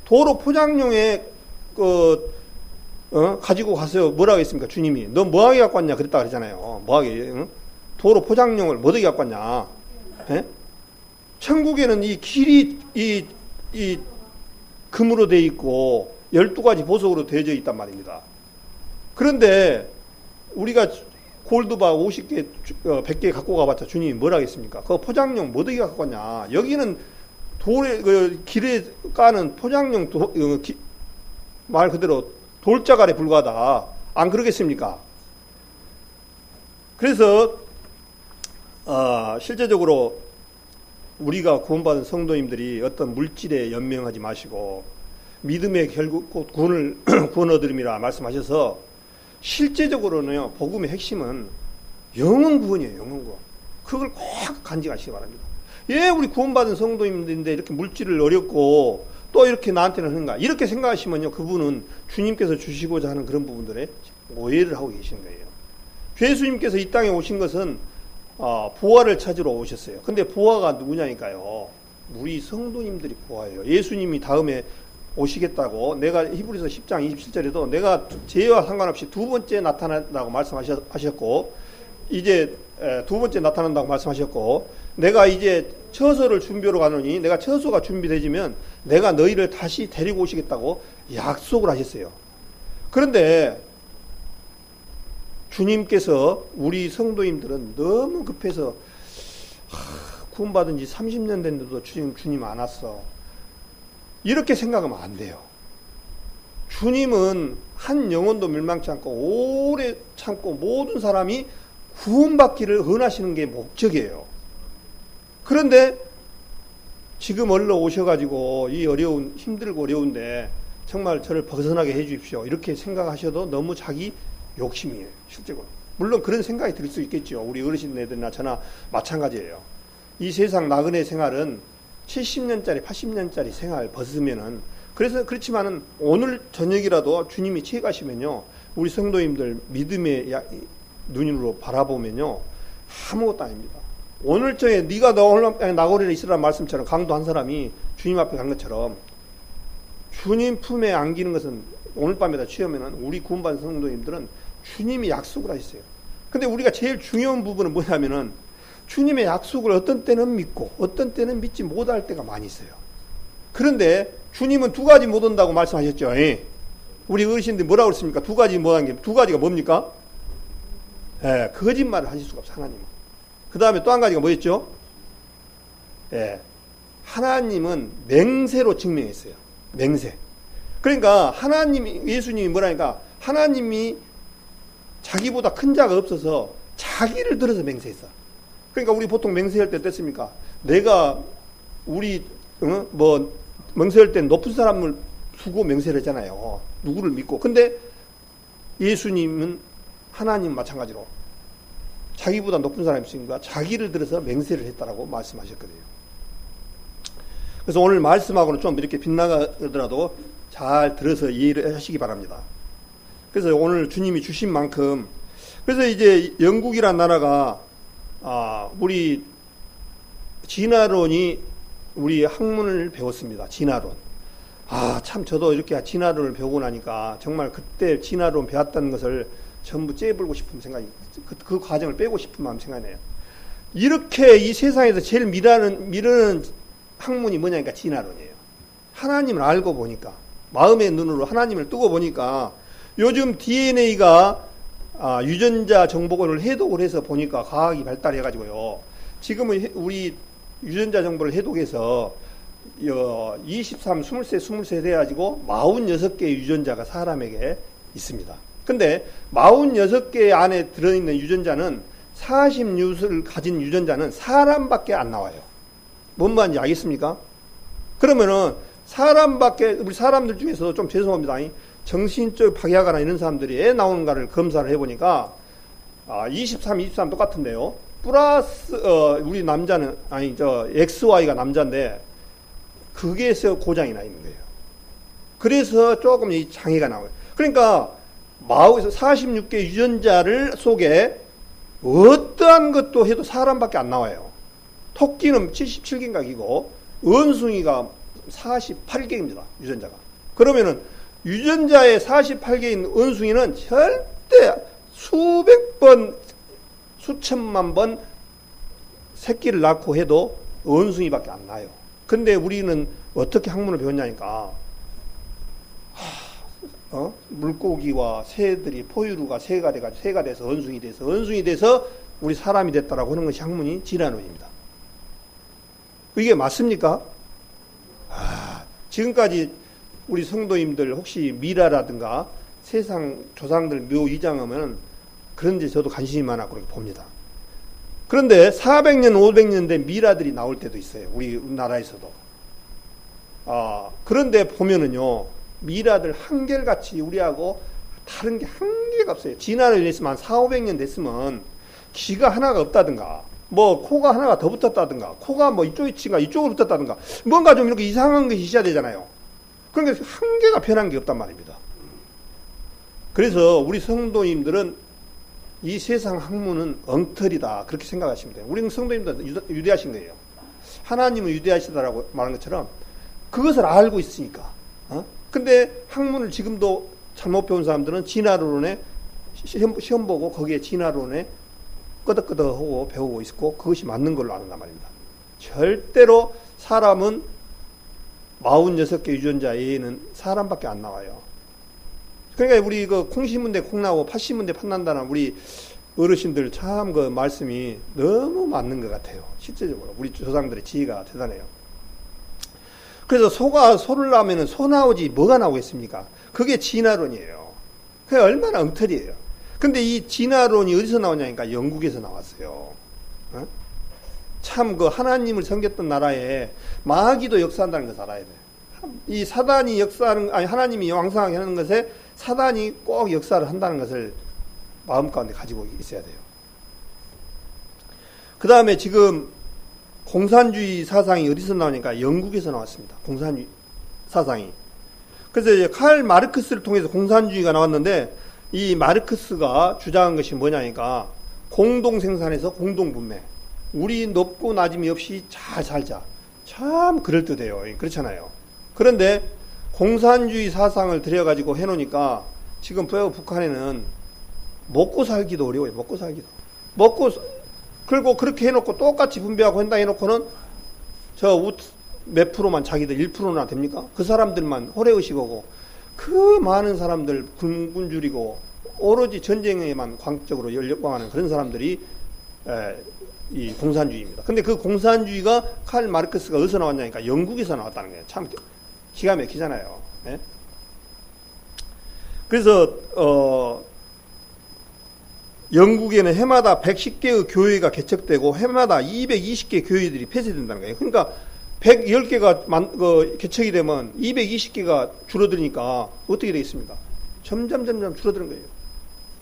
도로 포장용에 가지고 가세요. 뭐라고 했습니까? 주님이 너 뭐하게 갖고 왔냐 그랬다 그러잖아요. 뭐하게 도로 포장용을 뭐하게 갖고 왔냐. 에? 천국에는 이 길이 이 금으로 되어 있고 12가지 보석으로 되어져 있단 말입니다. 그런데 우리가 골드바 50개, 100개 갖고 가봤자 주님이 뭐라 하겠습니까? 그거 포장용 뭐더기 갖고 왔냐? 여기는 길에 까는 포장용 말 그대로 돌자갈에 불과하다. 안 그러겠습니까? 그래서 실제적으로 우리가 구원받은 성도님들이 어떤 물질에 연명하지 마시고 믿음의 결국 곧 구원 얻으림이라 말씀하셔서 실제적으로는요 복음의 핵심은 영혼 구원이에요. 영혼 구원. 그걸 꼭 간직하시기 바랍니다. 우리 구원받은 성도님들인데 이렇게 물질을 어렵고 또 이렇게 나한테는 하는가 이렇게 생각하시면요 그분은 주님께서 주시고자 하는 그런 부분들에 오해를 하고 계신 거예요. 예수님께서 이 땅에 오신 것은 부활을 찾으러 오셨어요. 근데 부활가 누구냐니까요. 우리 성도님들이 부활이에요. 예수님이 다음에 오시겠다고 내가 히브리서 10장 27절에도 내가 죄와 상관없이 두 번째 나타난다고 말씀하셨고 이제 두 번째 나타난다고 말씀하셨고 내가 이제 처소를 준비하러 가노니 내가 처소가 준비되지면 내가 너희를 다시 데리고 오시겠다고 약속을 하셨어요. 그런데 주님께서 우리 성도님들은 너무 급해서 구원받은 지 30년 됐는데도 주님 안 왔어. 이렇게 생각하면 안 돼요. 주님은 한 영혼도 멸망치 않고 오래 참고 모든 사람이 구원받기를 원하시는 게 목적이에요. 그런데 지금 얼른 오셔가지고 이 힘들고 어려운데 정말 저를 벗어나게 해 주십시오. 이렇게 생각하셔도 너무 자기 욕심이에요. 실제로. 물론 그런 생각이 들 수 있겠죠. 우리 어르신들이나 저나 마찬가지예요. 이 세상 나그네 생활은 70년짜리 80년짜리 생활 벗으면은 그렇지만은 오늘 저녁이라도 주님이 취해가시면요 우리 성도님들 믿음의 눈으로 바라보면요 아무것도 아닙니다. 오늘 저에 네가 오늘 나고리에 있으라는 말씀처럼 강도 한 사람이 주님 앞에 간 것처럼 주님 품에 안기는 것은 오늘 밤에다 취하면은 우리 구원받은 성도님들은 주님이 약속을 하셨어요. 근데 우리가 제일 중요한 부분은 뭐냐면은 주님의 약속을 어떤 때는 믿고 어떤 때는 믿지 못할 때가 많이 있어요. 그런데 주님은 두 가지 못 온다고 말씀하셨죠. 우리 어르신들이 뭐라고 그랬습니까? 두 가지 못한 게 두 가지가 뭡니까? 거짓말을 하실 수가 없어 하나님은. 그 다음에 또 한 가지가 뭐였죠? 하나님은 맹세로 증명했어요. 맹세. 그러니까 예수님이 뭐라니까 하나님이 자기보다 큰 자가 없어서 자기를 들어서 맹세했어. 그러니까 우리 보통 맹세할 때 어땠습니까? 내가 맹세할 때 높은 사람을 두고 맹세를 했잖아요. 누구를 믿고. 근데 예수님은 하나님 마찬가지로 자기보다 높은 사람이 있으니까 자기를 들어서 맹세를 했다라고 말씀하셨거든요. 그래서 오늘 말씀하고는 좀 이렇게 빗나가더라도 잘 들어서 이해를 하시기 바랍니다. 그래서 오늘 주님이 주신 만큼 그래서 이제 영국이란 나라가 우리 진화론이 우리 학문을 배웠습니다. 진화론. 참 저도 이렇게 진화론을 배우고 나니까 정말 그때 진화론 배웠다는 것을 전부 째불고 싶은 생각이 그 과정을 빼고 싶은 마음 생각이 나요. 이렇게 이 세상에서 제일 미루는 학문이 뭐냐니까 진화론이에요. 하나님을 알고 보니까 마음의 눈으로 하나님을 뜨고 보니까 요즘 DNA가 유전자 정보를 해독을 해서 보니까 과학이 발달해가지고요. 지금은 우리 유전자 정보를 해독해서 23, 23 돼가지고 46개의 유전자가 사람에게 있습니다. 근데 46개 안에 들어있는 유전자는 46을 가진 유전자는 사람밖에 안 나와요. 뭔 말인지 알겠습니까? 그러면은 우리 사람들 중에서 좀 죄송합니다. 정신적 파괴하거나 이런 사람들이 애 나오는가를 검사를 해보니까 23 똑같은데요. 플러스 우리 남자는 XY가 남자인데 그게서 고장이 나 있는 거예요. 그래서 조금 이 장애가 나와요. 그러니까 마우에서 46개 유전자를 속에 어떠한 것도 해도 사람밖에 안 나와요. 토끼는 77개인가 이고 원숭이가 48개입니다. 유전자가. 그러면은 유전자에 48개인 원숭이는 절대 수백 번, 수천만 번 새끼를 낳고 해도 원숭이밖에 안 나요. 근데 우리는 어떻게 학문을 배웠냐니까 물고기와 새들이 포유류가 새가 돼서 원숭이 돼서 우리 사람이 됐다라고 하는 것이 학문이 진화론입니다. 이게 맞습니까? 지금까지 우리 성도님들 혹시 미라라든가 세상 조상들 묘 이장하면 그런데 저도 관심이 많아 그렇게 봅니다. 그런데 400년, 500년 된 미라들이 나올 때도 있어요. 우리나라에서도. 그런데 보면은요, 미라들 한결같이 우리하고 다른 게 한 개가 없어요. 진화를 했으면 한 4, 500년 됐으면 귀가 하나가 없다든가, 코가 하나가 더 붙었다든가, 코가 이쪽으로 붙었다든가, 뭔가 좀 이렇게 이상한 것이 있어야 되잖아요. 그러니까 한 개가 변한 게 없단 말입니다. 그래서 우리 성도님들은 이 세상 학문은 엉터리다. 그렇게 생각하시면 돼요. 우리 성도님들은 유대하신 거예요. 하나님은 유대하시다라고 말한 것처럼 그것을 알고 있으니까. 근데 학문을 지금도 잘못 배운 사람들은 진화론에 시험 보고 거기에 진화론에 끄덕끄덕하고 배우고 있고 그것이 맞는 걸로 아는단 말입니다. 절대로 사람은 46개 유전자 외에는 사람밖에 안 나와요. 그러니까 우리 그 콩 심은 데 콩 나고 팥 심은 데 팥 난다는 우리 어르신들 참 그 말씀이 너무 맞는 것 같아요. 실제적으로 우리 조상들의 지혜가 대단해요. 그래서 소를 낳으면 소 나오지 뭐가 나오겠습니까? 그게 진화론이에요. 그게 얼마나 엉터리예요. 근데 이 진화론이 어디서 나오냐니까 영국에서 나왔어요. 어? 참 그 하나님을 섬겼던 나라에 마귀도 역사한다는 것을 알아야 돼요. 이 사단이 역사하는, 아니 하나님이 왕성하게 하는 것에 사단이 꼭 역사를 한다는 것을 마음 가운데 가지고 있어야 돼요. 그 다음에 지금 공산주의 사상이 어디서 나오니까 영국에서 나왔습니다. 공산주의 사상이. 그래서 이제 칼 마르크스를 통해서 공산주의가 나왔는데 이 마르크스가 주장한 것이 뭐냐니까 공동생산에서 공동분배. 우리 높고 낮음이 없이 잘 살자. 참 그럴듯해요. 그렇잖아요. 그런데 공산주의 사상을 들여가지고 해놓으니까 지금 북한에는 먹고 살기도 어려워요. 먹고 살기도. 그리고 그렇게 해놓고 똑같이 분배하고 한다 해놓고는 몇 프로만 자기들 1%나 됩니까? 그 사람들만 호래의식하고 그 많은 사람들 굶주리고 오로지 전쟁에만 광적으로 열광하는 그런 사람들이 이 공산주의입니다. 근데 그 공산주의가 칼 마르크스가 어디서 나왔냐니까 영국에서 나왔다는 거예요. 참 기가 막히잖아요. 예? 그래서 영국에는 해마다 110개의 교회가 개척되고 해마다 220개 교회들이 폐쇄된다는 거예요. 그러니까 110개가 개척이 되면 220개가 줄어드니까 어떻게 되겠습니까? 점점 줄어드는 거예요.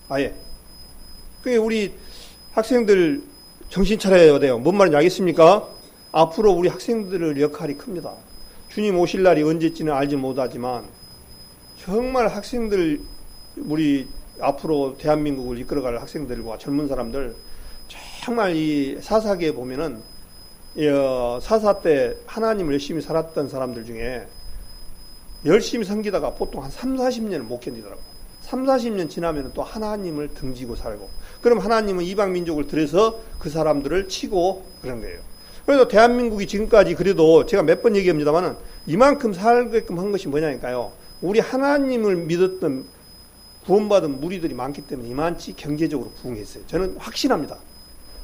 아예. 그게 우리 학생들 정신 차려야 돼요. 뭔 말인지 알겠습니까? 앞으로 우리 학생들의 역할이 큽니다. 주님 오실 날이 언제지는 알지 못하지만 정말 학생들 우리 앞으로 대한민국을 이끌어갈 학생들과 젊은 사람들 정말 이 사사기에 보면은 사사 때 하나님을 열심히 살았던 사람들 중에 열심히 섬기다가 보통 한 3, 40년을 못 견디더라고요. 3, 40년 지나면 또 하나님을 등지고 살고 그럼 하나님은 이방 민족을 들여서 그 사람들을 치고 그런 거예요. 그래서 대한민국이 지금까지 그래도 제가 몇 번 얘기합니다만은 이만큼 살게끔 한 것이 뭐냐니까요. 우리 하나님을 믿었던 구원받은 무리들이 많기 때문에 이만치 경제적으로 부흥했어요. 저는 확신합니다.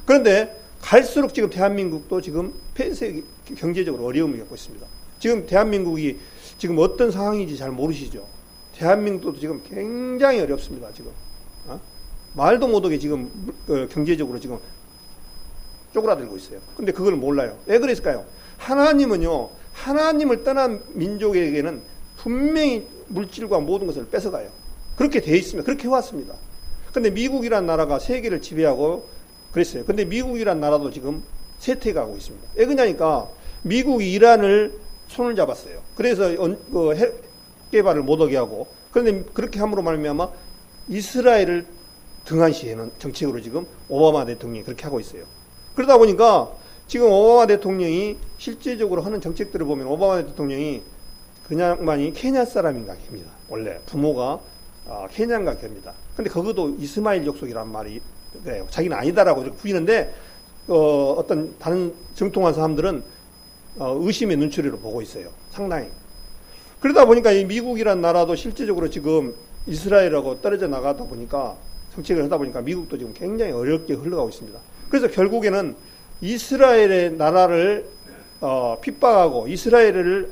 그런데 갈수록 지금 대한민국도 지금 폐쇄 경제적으로 어려움을 겪고 있습니다. 지금 대한민국이 지금 어떤 상황인지 잘 모르시죠? 대한민국도 지금 굉장히 어렵습니다. 지금 말도 못하게 지금 경제적으로 지금 쪼그라들고 있어요. 근데 그걸 몰라요. 왜 그랬을까요? 하나님은요, 하나님을 떠난 민족에게는 분명히 물질과 모든 것을 뺏어가요. 그렇게 돼 있습니다. 그렇게 해왔습니다. 근데 미국이란 나라가 세계를 지배하고 그랬어요. 근데 미국이란 나라도 지금 쇠퇴가고 있습니다. 왜 그러냐니까 미국이 이란을 손을 잡았어요. 그래서 핵 개발을 못하게 하고 그런데 그렇게 함으로 말미암아 이스라엘을 등한시하는 정책으로 지금 오바마 대통령이 그렇게 하고 있어요. 그러다 보니까 지금 오바마 대통령이 실제적으로 하는 정책들을 보면 오바마 대통령이 그냥만이 케냐 사람인가 합니다. 원래 부모가 케냐인가 합니다. 근데 그것도 이스마일 족속이란 말이 그래요. 자기는 아니다라고 이렇게 부이는데 어떤 다른 정통한 사람들은 의심의 눈초리로 보고 있어요. 상당히. 그러다 보니까 이 미국이란 나라도 실제적으로 지금 이스라엘하고 떨어져 나가다 보니까 정책을 하다 보니까 미국도 지금 굉장히 어렵게 흘러가고 있습니다. 그래서 결국에는 이스라엘의 나라를 핍박하고 이스라엘을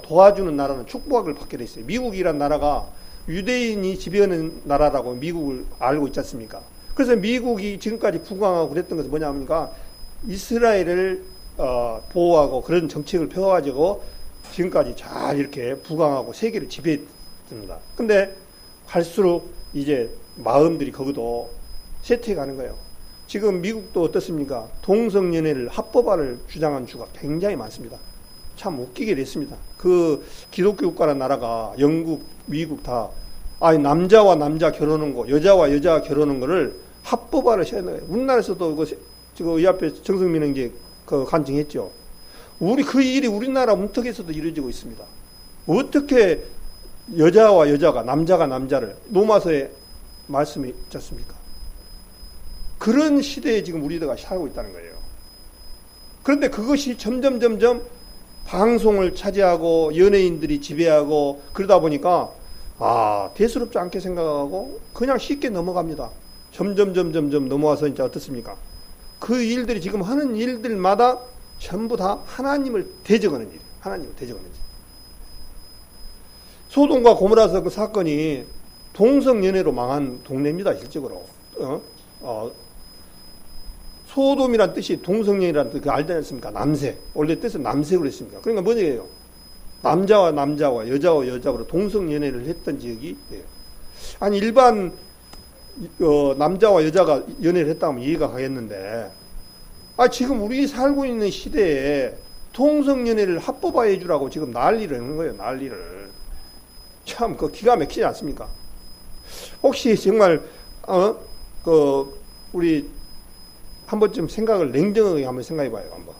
도와주는 나라는 축복을 받게 돼 있어요. 미국이란 나라가 유대인이 지배하는 나라라고 미국을 알고 있지 않습니까? 그래서 미국이 지금까지 부강하고 그랬던 것은 뭐냐니까 이스라엘을 보호하고 그런 정책을 펴가지고 지금까지 잘 이렇게 부강하고 세계를 지배했습니다. 근데 갈수록 이제 마음들이 거기도 쇠퇴가는 거예요. 지금 미국도 어떻습니까? 동성연애를 합법화를 주장한 주가 굉장히 많습니다. 참 웃기게 됐습니다. 그 기독교 국가라는 나라가 영국, 미국 다 남자와 남자 결혼한 거, 여자와 여자 결혼한 거를 합법화를 시켜야 돼요. 우리나라에서도 지금 의협회 정성민 이제 간증했죠. 그 일이 우리나라 문턱에서도 이루어지고 있습니다. 어떻게 여자와 여자가, 남자가 남자를, 로마서에 말씀이 있지 않습니까? 그런 시대에 지금 우리가 살고 있다는 거예요. 그런데 그것이 점점 방송을 차지하고 연예인들이 지배하고 그러다 보니까 대수롭지 않게 생각하고 그냥 쉽게 넘어갑니다. 점점 넘어와서 이제 어떻습니까? 그 일들이 지금 하는 일들마다 전부 다 하나님을 대적하는 일이에요. 하나님을 대적하는 일. 소돔과 고모라 그 사건이 동성연애로 망한 동네입니다. 실적으로. 소돔이란 뜻이 동성연애라는 뜻, 알지 않습니까? 남색. 원래 뜻은 남색으로 했습니다. 그러니까 뭐예요? 남자와 남자와 여자와 여자로 동성연애를 했던 지역이, 아니, 일반, 남자와 여자가 연애를 했다 하면 이해가 가겠는데, 지금 우리 살고 있는 시대에 동성연애를 합법화해 주라고 지금 난리를 하는 거예요, 난리를. 참, 기가 막히지 않습니까? 혹시 정말, 우리, 한 번쯤 생각을 냉정하게 한번 생각해 봐요, 한번.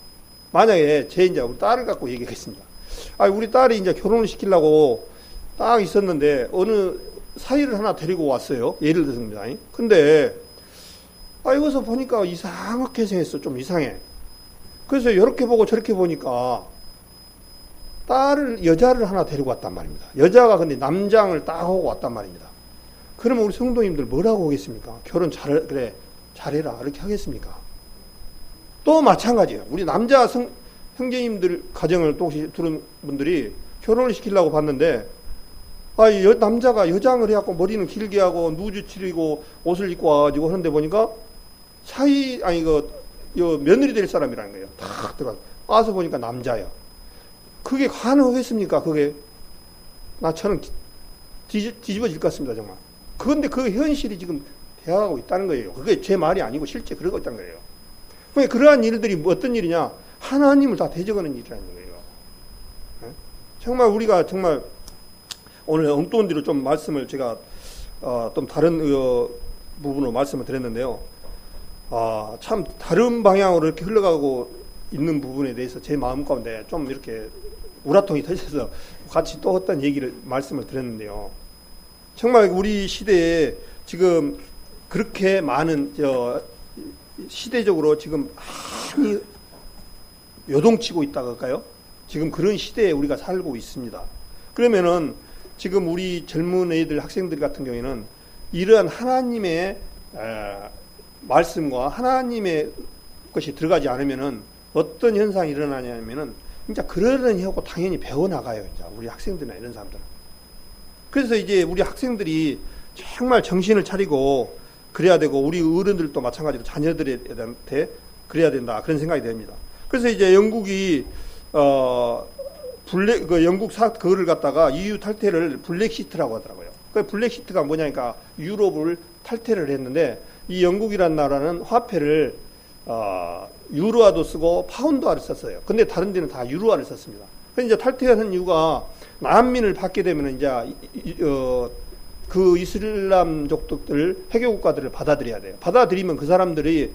만약에 이제 우리 딸을 갖고 얘기하겠습니다. 우리 딸이 이제 결혼을 시키려고 딱 있었는데, 어느 사위를 하나 데리고 왔어요. 예를 들습니다. 근데, 여기서 보니까 이상하게 생겼어. 좀 이상해. 그래서 이렇게 보고 저렇게 보니까, 여자를 하나 데리고 왔단 말입니다. 여자가 근데 남장을 딱 하고 왔단 말입니다. 그러면 우리 성도님들 뭐라고 하겠습니까? 결혼 잘해라. 이렇게 하겠습니까? 또 마찬가지예요. 우리 남자 형제님들 가정을 또 혹시 들은 분들이 결혼을 시키려고 봤는데, 남자가 여장을 해갖고 머리는 길게 하고 누주 치르고 옷을 입고 와가지고 하는데 보니까 며느리 될 사람이라는 거예요. 탁 들어가서. 와서 보니까 남자예요. 그게 가능하겠습니까? 저는 뒤집어질 것 같습니다, 정말. 그런데 그 현실이 지금 되어가고 있다는 거예요. 그게 제 말이 아니고 실제 그러고 있다는 거예요. 그러한 일들이 어떤 일이냐? 하나님을 다 대적하는 일이라는 거예요. 정말 우리가 정말 오늘 엉뚱한 뒤로 좀 말씀을 제가 좀 다른 부분으로 말씀을 드렸는데요. 참 다른 방향으로 이렇게 흘러가고 있는 부분에 대해서 제 마음 가운데 좀 이렇게 우라통이 터져서 같이 또 어떤 말씀을 드렸는데요. 정말 우리 시대에 지금 그렇게 많은 시대적으로 지금 많이 요동치고 있다고 할까요? 지금 그런 시대에 우리가 살고 있습니다. 그러면은 지금 우리 젊은 애들, 학생들 같은 경우에는 이러한 하나님의 말씀과 하나님의 것이 들어가지 않으면은 어떤 현상이 일어나냐면은 진짜 그러려니 하고 당연히 배워나가요. 이제 우리 학생들이나 이런 사람들은. 그래서 이제 우리 학생들이 정말 정신을 차리고 그래야 되고 우리 어른들도 마찬가지로 자녀들한테 그래야 된다. 그런 생각이 됩니다. 그래서 이제 영국이 영국 그거를 갖다가 EU 탈퇴를 블랙시트라고 하더라고요. 그 블랙시트가 뭐냐니까 유럽을 탈퇴를 했는데 이 영국이란 나라는 화폐를 유로화도 쓰고 파운드화를 썼어요. 근데 다른 데는 다 유로화를 썼습니다. 그래서 이제 탈퇴하는 이유가 난민을 받게 되면 이제 그 이슬람족들 해교 국가들을 받아들여야 돼요. 받아들이면 그 사람들이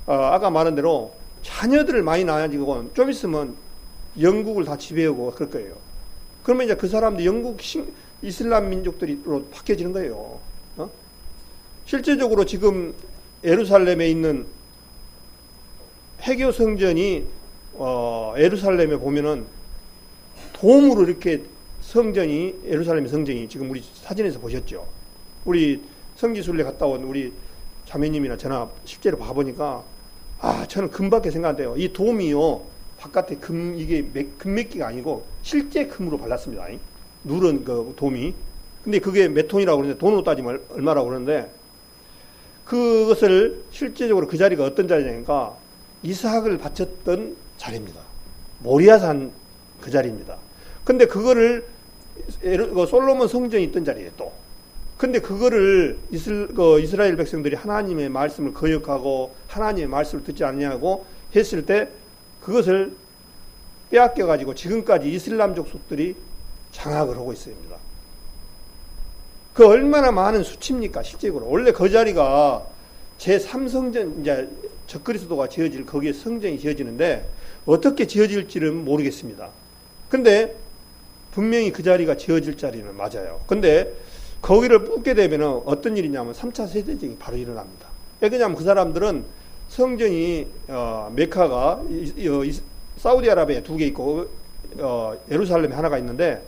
아까 말한 대로 자녀들을 많이 낳아지고 좀 있으면 영국을 다 지배하고 그럴 거예요. 그러면 이제 그 사람들 영국 이슬람 민족들로 바뀌어지는 거예요. 실제적으로 지금 예루살렘에 있는 해교 성전이 예루살렘에 보면은 돔으로 이렇게 예루살렘 성전이 지금 우리 사진에서 보셨죠? 우리 성지순례 갔다 온 우리 자매님이나 저나 실제로 봐보니까 저는 금밖에 생각 안 돼요. 이 돔이요 바깥에 이게 금메끼가 아니고 실제 금으로 발랐습니다. 누런 그 돔이. 근데 그게 몇 톤이라고 그러는데 돈으로 따지면 얼마라고 그러는데 그것을 실제적으로 그 자리가 어떤 자리냐니까 이삭을 바쳤던 자리입니다. 모리아산 그 자리입니다. 근데 그거를 솔로몬 성전이 있던 자리에 또. 근데 그거를 이스라엘 백성들이 하나님의 말씀을 거역하고 하나님의 말씀을 듣지 않냐고 했을 때 그것을 빼앗겨 가지고 지금까지 이슬람 족속들이 장악을 하고 있습니다. 그 얼마나 많은 수치입니까, 실제로. 원래 그 자리가 제3성전, 이제 적그리스도가 지어질 거기에 성전이 지어지는데 어떻게 지어질지는 모르겠습니다. 근데 분명히 그 자리가 지어질 자리는 맞아요. 근데 거기를 뽑게 되면 어떤 일이냐면 3차 세대전이 바로 일어납니다. 왜 그러냐면 그 사람들은 성전이 메카가 사우디아라비아에 2개 있고 예루살렘에 하나가 있는데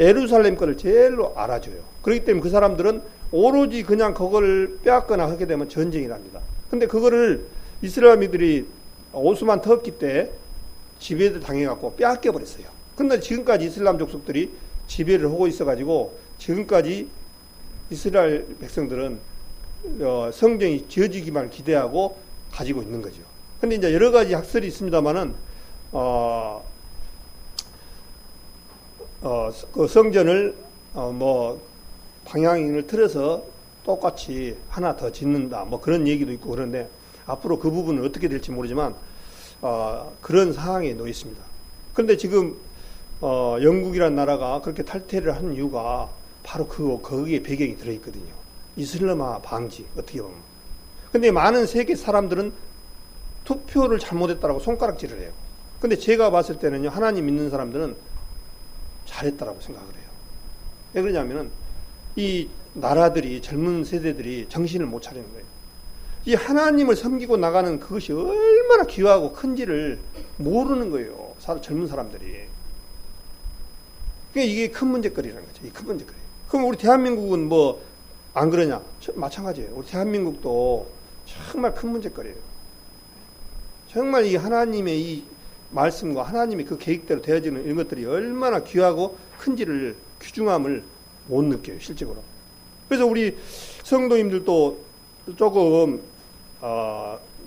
예루살렘 거를 제일로 알아줘요. 그렇기 때문에 그 사람들은 오로지 그냥 그걸 빼앗거나 하게 되면 전쟁이 납니다. 근데 그거를 이스라엘민들이 오스만 터키 때 지배를 당해갖고 빼앗겨 버렸어요. 근데 지금까지 이슬람 족속들이 지배를 하고 있어가지고 지금까지 이스라엘 백성들은 성경이 지어지기만 기대하고 가지고 있는 거죠. 근데 이제 여러 가지 학설이 있습니다만은 그 성전을 방향을 틀어서 똑같이 하나 더 짓는다 뭐 그런 얘기도 있고 그런데 앞으로 그 부분은 어떻게 될지 모르지만 그런 상황에 놓여 있습니다. 그런데 지금 영국이라는 나라가 그렇게 탈퇴를 한 이유가 바로 거기에 배경이 들어있거든요. 이슬람화 방지 어떻게 보면. 근데 많은 세계 사람들은 투표를 잘못했다라고 손가락질을 해요. 근데 제가 봤을 때는요, 하나님 믿는 사람들은 잘했다라고 생각을 해요. 왜 그러냐면은 이 나라들이 젊은 세대들이 정신을 못 차리는 거예요. 이 하나님을 섬기고 나가는 그것이 얼마나 귀하고 큰지를 모르는 거예요. 젊은 사람들이. 그러니까 이게 큰 문제거리라는 거죠. 이 큰 문제거리. 그럼 우리 대한민국은 뭐 안 그러냐? 마찬가지예요. 우리 대한민국도 정말 큰 문제거리예요. 정말 이 하나님의 이 말씀과 하나님의 그 계획대로 되어지는 이런 것들이 얼마나 귀하고 큰지를 귀중함을 못 느껴요, 실제로. 그래서 우리 성도님들도 조금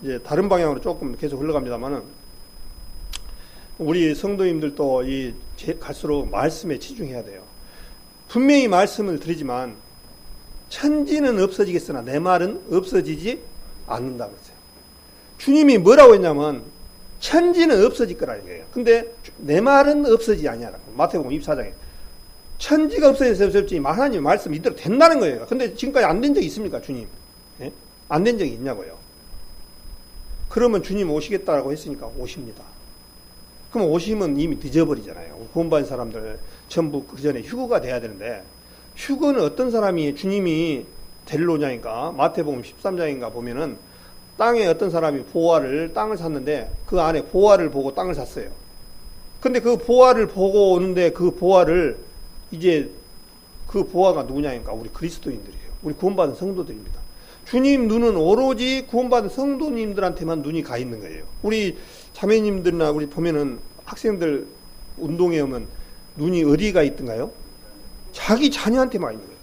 이제 다른 방향으로 조금 계속 흘러갑니다만은 우리 성도님들도 갈수록 말씀에 치중해야 돼요. 분명히 말씀을 드리지만 천지는 없어지겠으나 내 말은 없어지지 않는다고 했어요. 주님이 뭐라고 했냐면 천지는 없어질 거라는 거예요. 근데 내 말은 없어지지 아니하라고. 마태복음 24장에 천지가 없어져서 없어졌지 하나님의 말씀 이대로 된다는 거예요. 근데 지금까지 안 된 적이 있습니까, 주님? 예? 안 된 적이 있냐고요. 그러면 주님 오시겠다라고 했으니까 오십니다. 그럼 오시면 이미 늦어버리잖아요. 구원받은 사람들 전부 그 전에 휴거가 돼야 되는데 휴거는 어떤 사람이 주님이 데리러 오냐니까 마태복음 13장인가 보면은 땅에 어떤 사람이 땅을 샀는데 그 안에 보화를 보고 땅을 샀어요. 근데 그 보화를 보고 오는데 그 보화를 이제 그 보화가 누구냐니까 우리 그리스도인들이에요. 우리 구원받은 성도들입니다. 주님 눈은 오로지 구원받은 성도님들한테만 눈이 가 있는 거예요. 우리 자매님들이나 우리 보면은 학생들 운동회 오면 눈이 어디가 있던가요? 자기 자녀한테만 있는 거예요.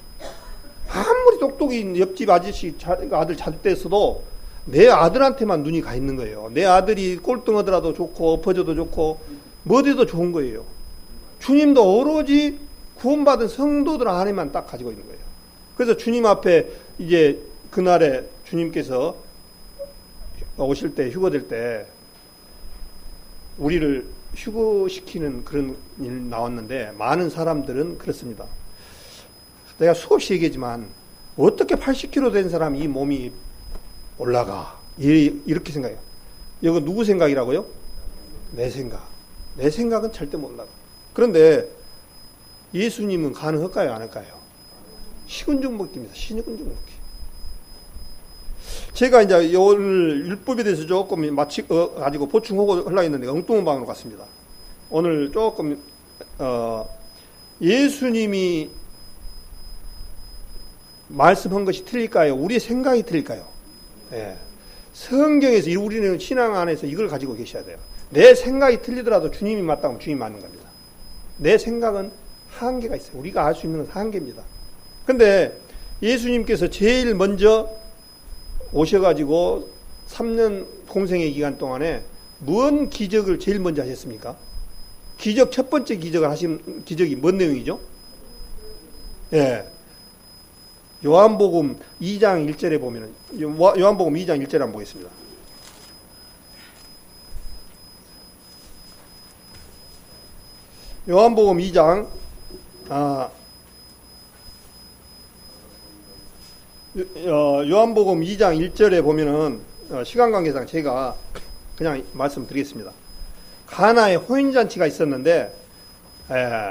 아무리 똑똑히 옆집 아저씨 아들 잘 됐어도 내 아들한테만 눈이 가 있는 거예요. 내 아들이 꼴등하더라도 좋고 엎어져도 좋고 뭐돼도 좋은 거예요. 주님도 오로지 구원받은 성도들 안에만 딱 가지고 있는 거예요. 그래서 주님 앞에 이제 그날에 주님께서 오실 때 휴거될 때 우리를 휴거시키는 그런 일 나왔는데 많은 사람들은 그렇습니다. 내가 수없이 얘기하지만 어떻게 80kg 된 사람이 이 몸이 올라가 이렇게 생각해요. 이거 누구 생각이라고요? 내 생각. 내 생각은 절대 못 올라가. 그런데 예수님은 가능할까요? 안 할까요? 식은죽 먹기입니다. 식은죽 먹기. 제가 이제 오늘 율법에 대해서 조금 가지고 보충하고 하려고 했는데 엉뚱한 방으로 갔습니다. 오늘 조금 예수님이 말씀한 것이 틀릴까요? 우리의 생각이 틀릴까요? 예. 성경에서 우리는 신앙 안에서 이걸 가지고 계셔야 돼요. 내 생각이 틀리더라도 주님이 맞다면 주님이 맞는 겁니다. 내 생각은 한계가 있어요. 우리가 알 수 있는 건 한계입니다. 근데 예수님께서 제일 먼저 오셔가지고 3년 공생의 기간 동안에 뭔 기적을 제일 먼저 하셨습니까? 첫 번째 기적을 하신 기적이 뭔 내용이죠? 예. 요한복음 2장 1절에 보면은, 요한복음 2장 1절에 한번 보겠습니다. 요한복음 2장, 요한복음 2장 1절에 보면은, 시간 관계상 제가 그냥 말씀드리겠습니다. 가나에 혼인잔치가 있었는데,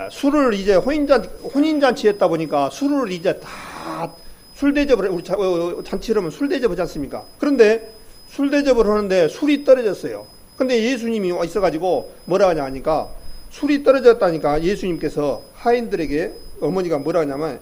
술을 이제 혼인잔치 했다 보니까 술을 이제 다 술 대접을 우리 잔치를 하면 술 대접하지 않습니까? 그런데 술 대접을 하는데 술이 떨어졌어요. 근데 예수님이 와 있어가지고 뭐라 하니까 술이 떨어졌다니까 예수님께서 하인들에게 어머니가 뭐라 하냐면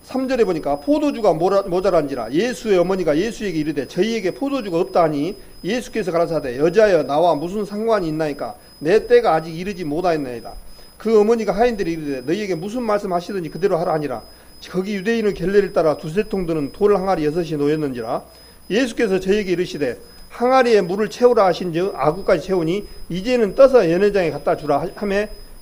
3절에 보니까 포도주가 모자란지라 예수의 어머니가 예수에게 이르되 저희에게 포도주가 없다 하니 예수께서 가라사대 여자여 나와 무슨 상관이 있나이까 내 때가 아직 이르지 못하였나이다. 그 어머니가 하인들이 이르되 너희에게 무슨 말씀하시든지 그대로 하라 하니라. 거기 유대인의 겔레를 따라 두세 통 드는 돌 항아리 6이 놓였는지라. 예수께서 저에게 이르시되 항아리에 물을 채우라 하신즉 아구까지 채우니 이제는 떠서 연회장에 갖다 주라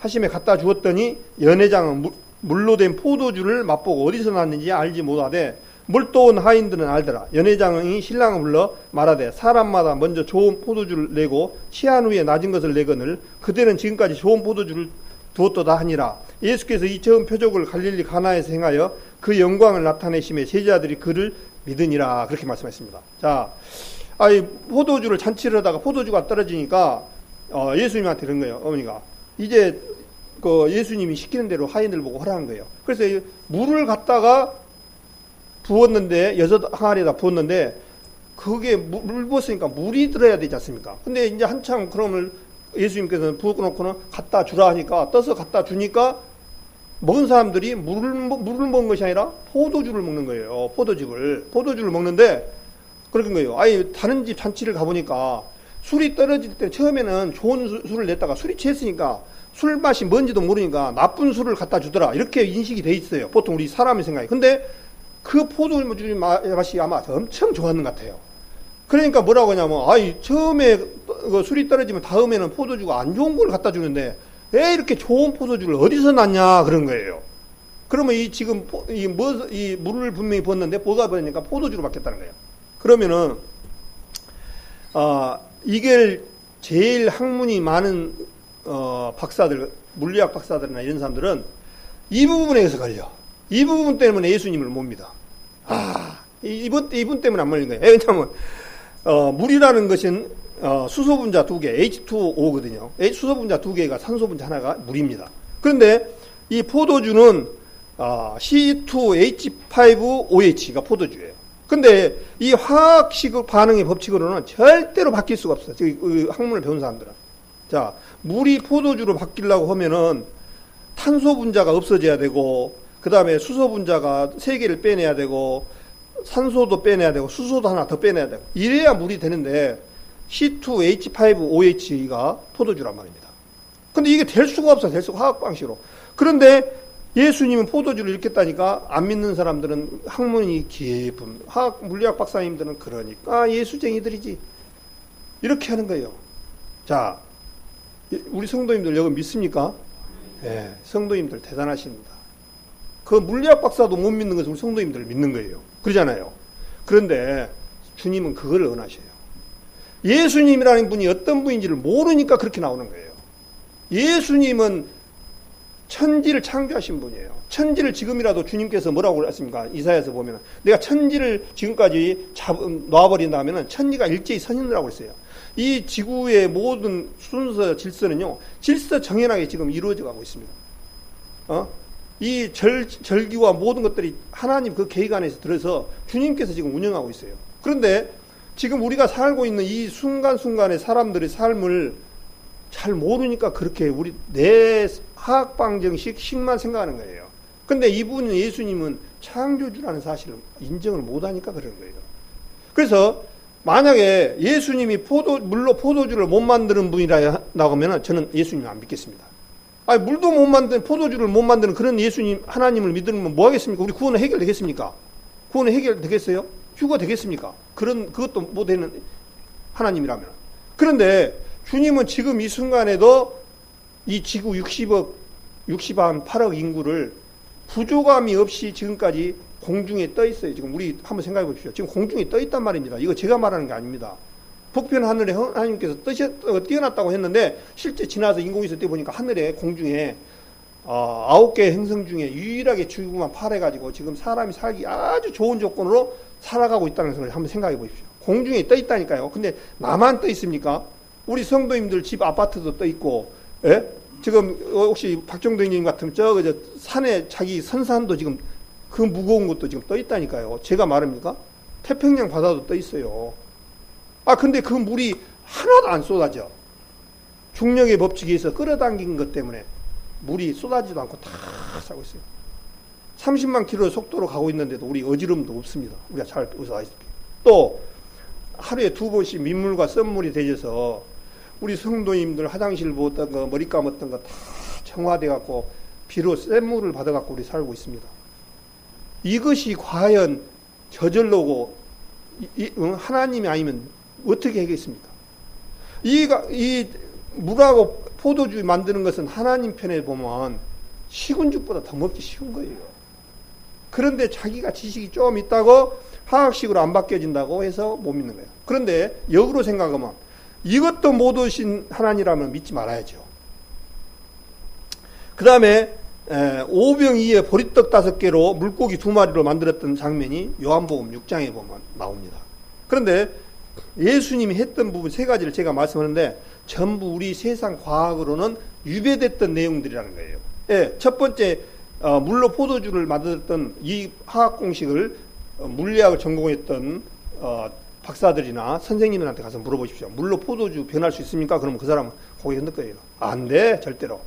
하심에 갖다 주었더니 연회장은 물로 된 포도주를 맛보고 어디서 났는지 알지 못하되 물도온 하인들은 알더라. 연회장이 신랑을 불러 말하되 사람마다 먼저 좋은 포도주를 내고 취한 후에 낮은 것을 내거늘 그대는 지금까지 좋은 포도주를 두었도다 하니라. 예수께서 이 처음 표적을 갈릴리 가나에서 행하여 그 영광을 나타내심에 제자들이 그를 믿으니라. 그렇게 말씀했습니다. 자, 포도주를 잔치를 하다가 포도주가 떨어지니까 예수님한테 그런 거예요. 어머니가 이제 예수님이 시키는 대로 하인들 보고 하라는 거예요. 그래서 물을 갖다가 부었는데 6 항아리에다 부었는데 그게 물 부었으니까 물이 들어야 되지 않습니까? 근데 이제 한참 그러면 예수님께서는 부어놓고는 갖다 주라 하니까 떠서 갖다 주니까 먹은 사람들이 물을 먹은 것이 아니라 포도주를 먹는 거예요. 포도주를 먹는데 그런 거예요. 다른 집 잔치를 가보니까 술이 떨어질 때 처음에는 좋은 술을 냈다가 술이 취했으니까 술 맛이 뭔지도 모르니까 나쁜 술을 갖다 주더라. 이렇게 인식이 돼 있어요. 보통 우리 사람의 생각이. 근데 그 포도주 맛이 아마 엄청 좋았는 것 같아요. 그러니까 뭐라고 하냐면 처음에 술이 떨어지면 다음에는 포도주가 안 좋은 걸 갖다 주는데 왜 이렇게 좋은 포도주를 어디서 났냐 그런 거예요. 그러면 지금 물을 분명히 부었는데 뭐가 부었으니까 포도주로 바뀌었다는 거예요. 그러면은 이게 제일 학문이 많은 박사들, 물리학 박사들이나 이런 사람들은 이 부분에서 걸려. 이 부분 때문에 예수님을 못 믿어. 이분 때문에 안 말린 거예요. 왜냐하면 물이라는 것은 수소분자 2개, H2O거든요. 수소분자 2개가 산소분자 하나가 물입니다. 그런데 이 포도주는 C2H5OH가 포도주예요. 근데 이 화학식 반응의 법칙으로는 절대로 바뀔 수가 없어요. 학문을 배운 사람들은. 자, 물이 포도주로 바뀌려고 하면은 탄소 분자가 없어져야 되고, 그 다음에 수소 분자가 3개를 빼내야 되고, 산소도 빼내야 되고, 수소도 하나 더 빼내야 되고, 이래야 물이 되는데, C2H5OH가 포도주란 말입니다. 근데 이게 될 수가 없어요. 화학 방식으로. 그런데 예수님은 포도주를 일으켰다니까 안 믿는 사람들은 학문이 깊은 물리학 박사님들은 그러니까 예수쟁이들이지. 이렇게 하는 거예요. 자, 우리 성도님들 여기 믿습니까? 네, 성도님들 대단하십니다. 그 물리학 박사도 못 믿는 것은 우리 성도님들을 믿는 거예요. 그러잖아요. 그런데 주님은 그걸 원하셔요. 예수님이라는 분이 어떤 분인지를 모르니까 그렇게 나오는 거예요. 예수님은 천지를 창조하신 분이에요. 천지를 지금이라도 주님께서 뭐라고 했습니까? 이사야서 보면 내가 천지를 지금까지 놔버린다면 천지가 일제히 선인이라고 했어요. 이 지구의 모든 순서 질서는요, 질서 정연하게 지금 이루어져 가고 있습니다. 이 절기와 모든 것들이 하나님 그 계획 안에서 들어서 주님께서 지금 운영하고 있어요. 그런데 지금 우리가 살고 있는 이 순간순간의 사람들의 삶을 잘 모르니까 그렇게 내 화학방정식만 생각하는 거예요. 근데 이분은 예수님은 창조주라는 사실을 인정을 못하니까 그런 거예요. 그래서 만약에 예수님이 물로 포도주를 못 만드는 분이라고 하면 저는 예수님을 안 믿겠습니다. 물도 못 만드는, 포도주를 못 만드는 그런 예수님, 하나님을 믿으면 뭐 하겠습니까? 우리 구원은 해결되겠습니까? 구원은 해결되겠어요? 휴가 되겠습니까? 그것도 못되는 하나님이라면. 그런데 주님은 지금 이 순간에도 이 지구 68억 인구를 부족함이 없이 지금까지 공중에 떠 있어요. 지금 우리 한번 생각해 보십시오. 지금 공중에 떠 있단 말입니다. 이거 제가 말하는 게 아닙니다. 북편 하늘에 하나님께서 띄어놨다고 했는데 실제 지나서 인공위성 때 보니까 하늘에 공중에 9개 행성 중에 유일하게 지구만 파래가지고 지금 사람이 살기 아주 좋은 조건으로 살아가고 있다는 것을 한번 생각해 보십시오. 공중에 떠 있다니까요. 근데 나만 떠 있습니까? 우리 성도님들 집 아파트도 떠 있고, 예? 지금 혹시 박정동님 같으면 저 산에 자기 선산도 지금 그 무거운 것도 지금 떠 있다니까요. 제가 말합니까? 태평양 바다도 떠 있어요. 근데 그 물이 하나도 안 쏟아져. 중력의 법칙에 의해서 끌어당긴 것 때문에 물이 쏟아지도 않고 다 싸고 있어요. 30만 킬로의 속도로 가고 있는데도 우리 어지럼도 없습니다. 우리가 잘 아시다시피. 또 하루에 2번씩 민물과 썸물이 대져서 우리 성도님들 화장실 보던 거, 머리 감았던 거 다 정화돼 갖고 비로 센 물을 받아 갖고 우리 살고 있습니다. 이것이 과연 저절로고 하나님이 아니면 어떻게 하겠습니까? 이 물하고 포도주 만드는 것은 하나님 편에 보면 식은죽보다 더 먹기 쉬운 거예요. 그런데 자기가 지식이 좀 있다고 화학식으로 안 바뀌어진다고 해서 못 믿는 거예요. 그런데 역으로 생각하면 이것도 못 오신 하나님이라면 믿지 말아야죠. 그 다음에 오병 이에 보리떡 5개로 물고기 2마리로 만들었던 장면이 요한복음 6장에 보면 나옵니다. 그런데 예수님이 했던 부분 3가지를 제가 말씀하는데 전부 우리 세상 과학으로는 유배됐던 내용들이라는 거예요. 예, 첫 번째 물로 포도주를 만들었던 이 화학 공식을 물리학을 전공했던 박사들이나 선생님들한테 가서 물어보십시오. 물로 포도주 변할 수 있습니까? 그러면 그 사람은 고개 흔들 거예요. 안 돼, 절대로.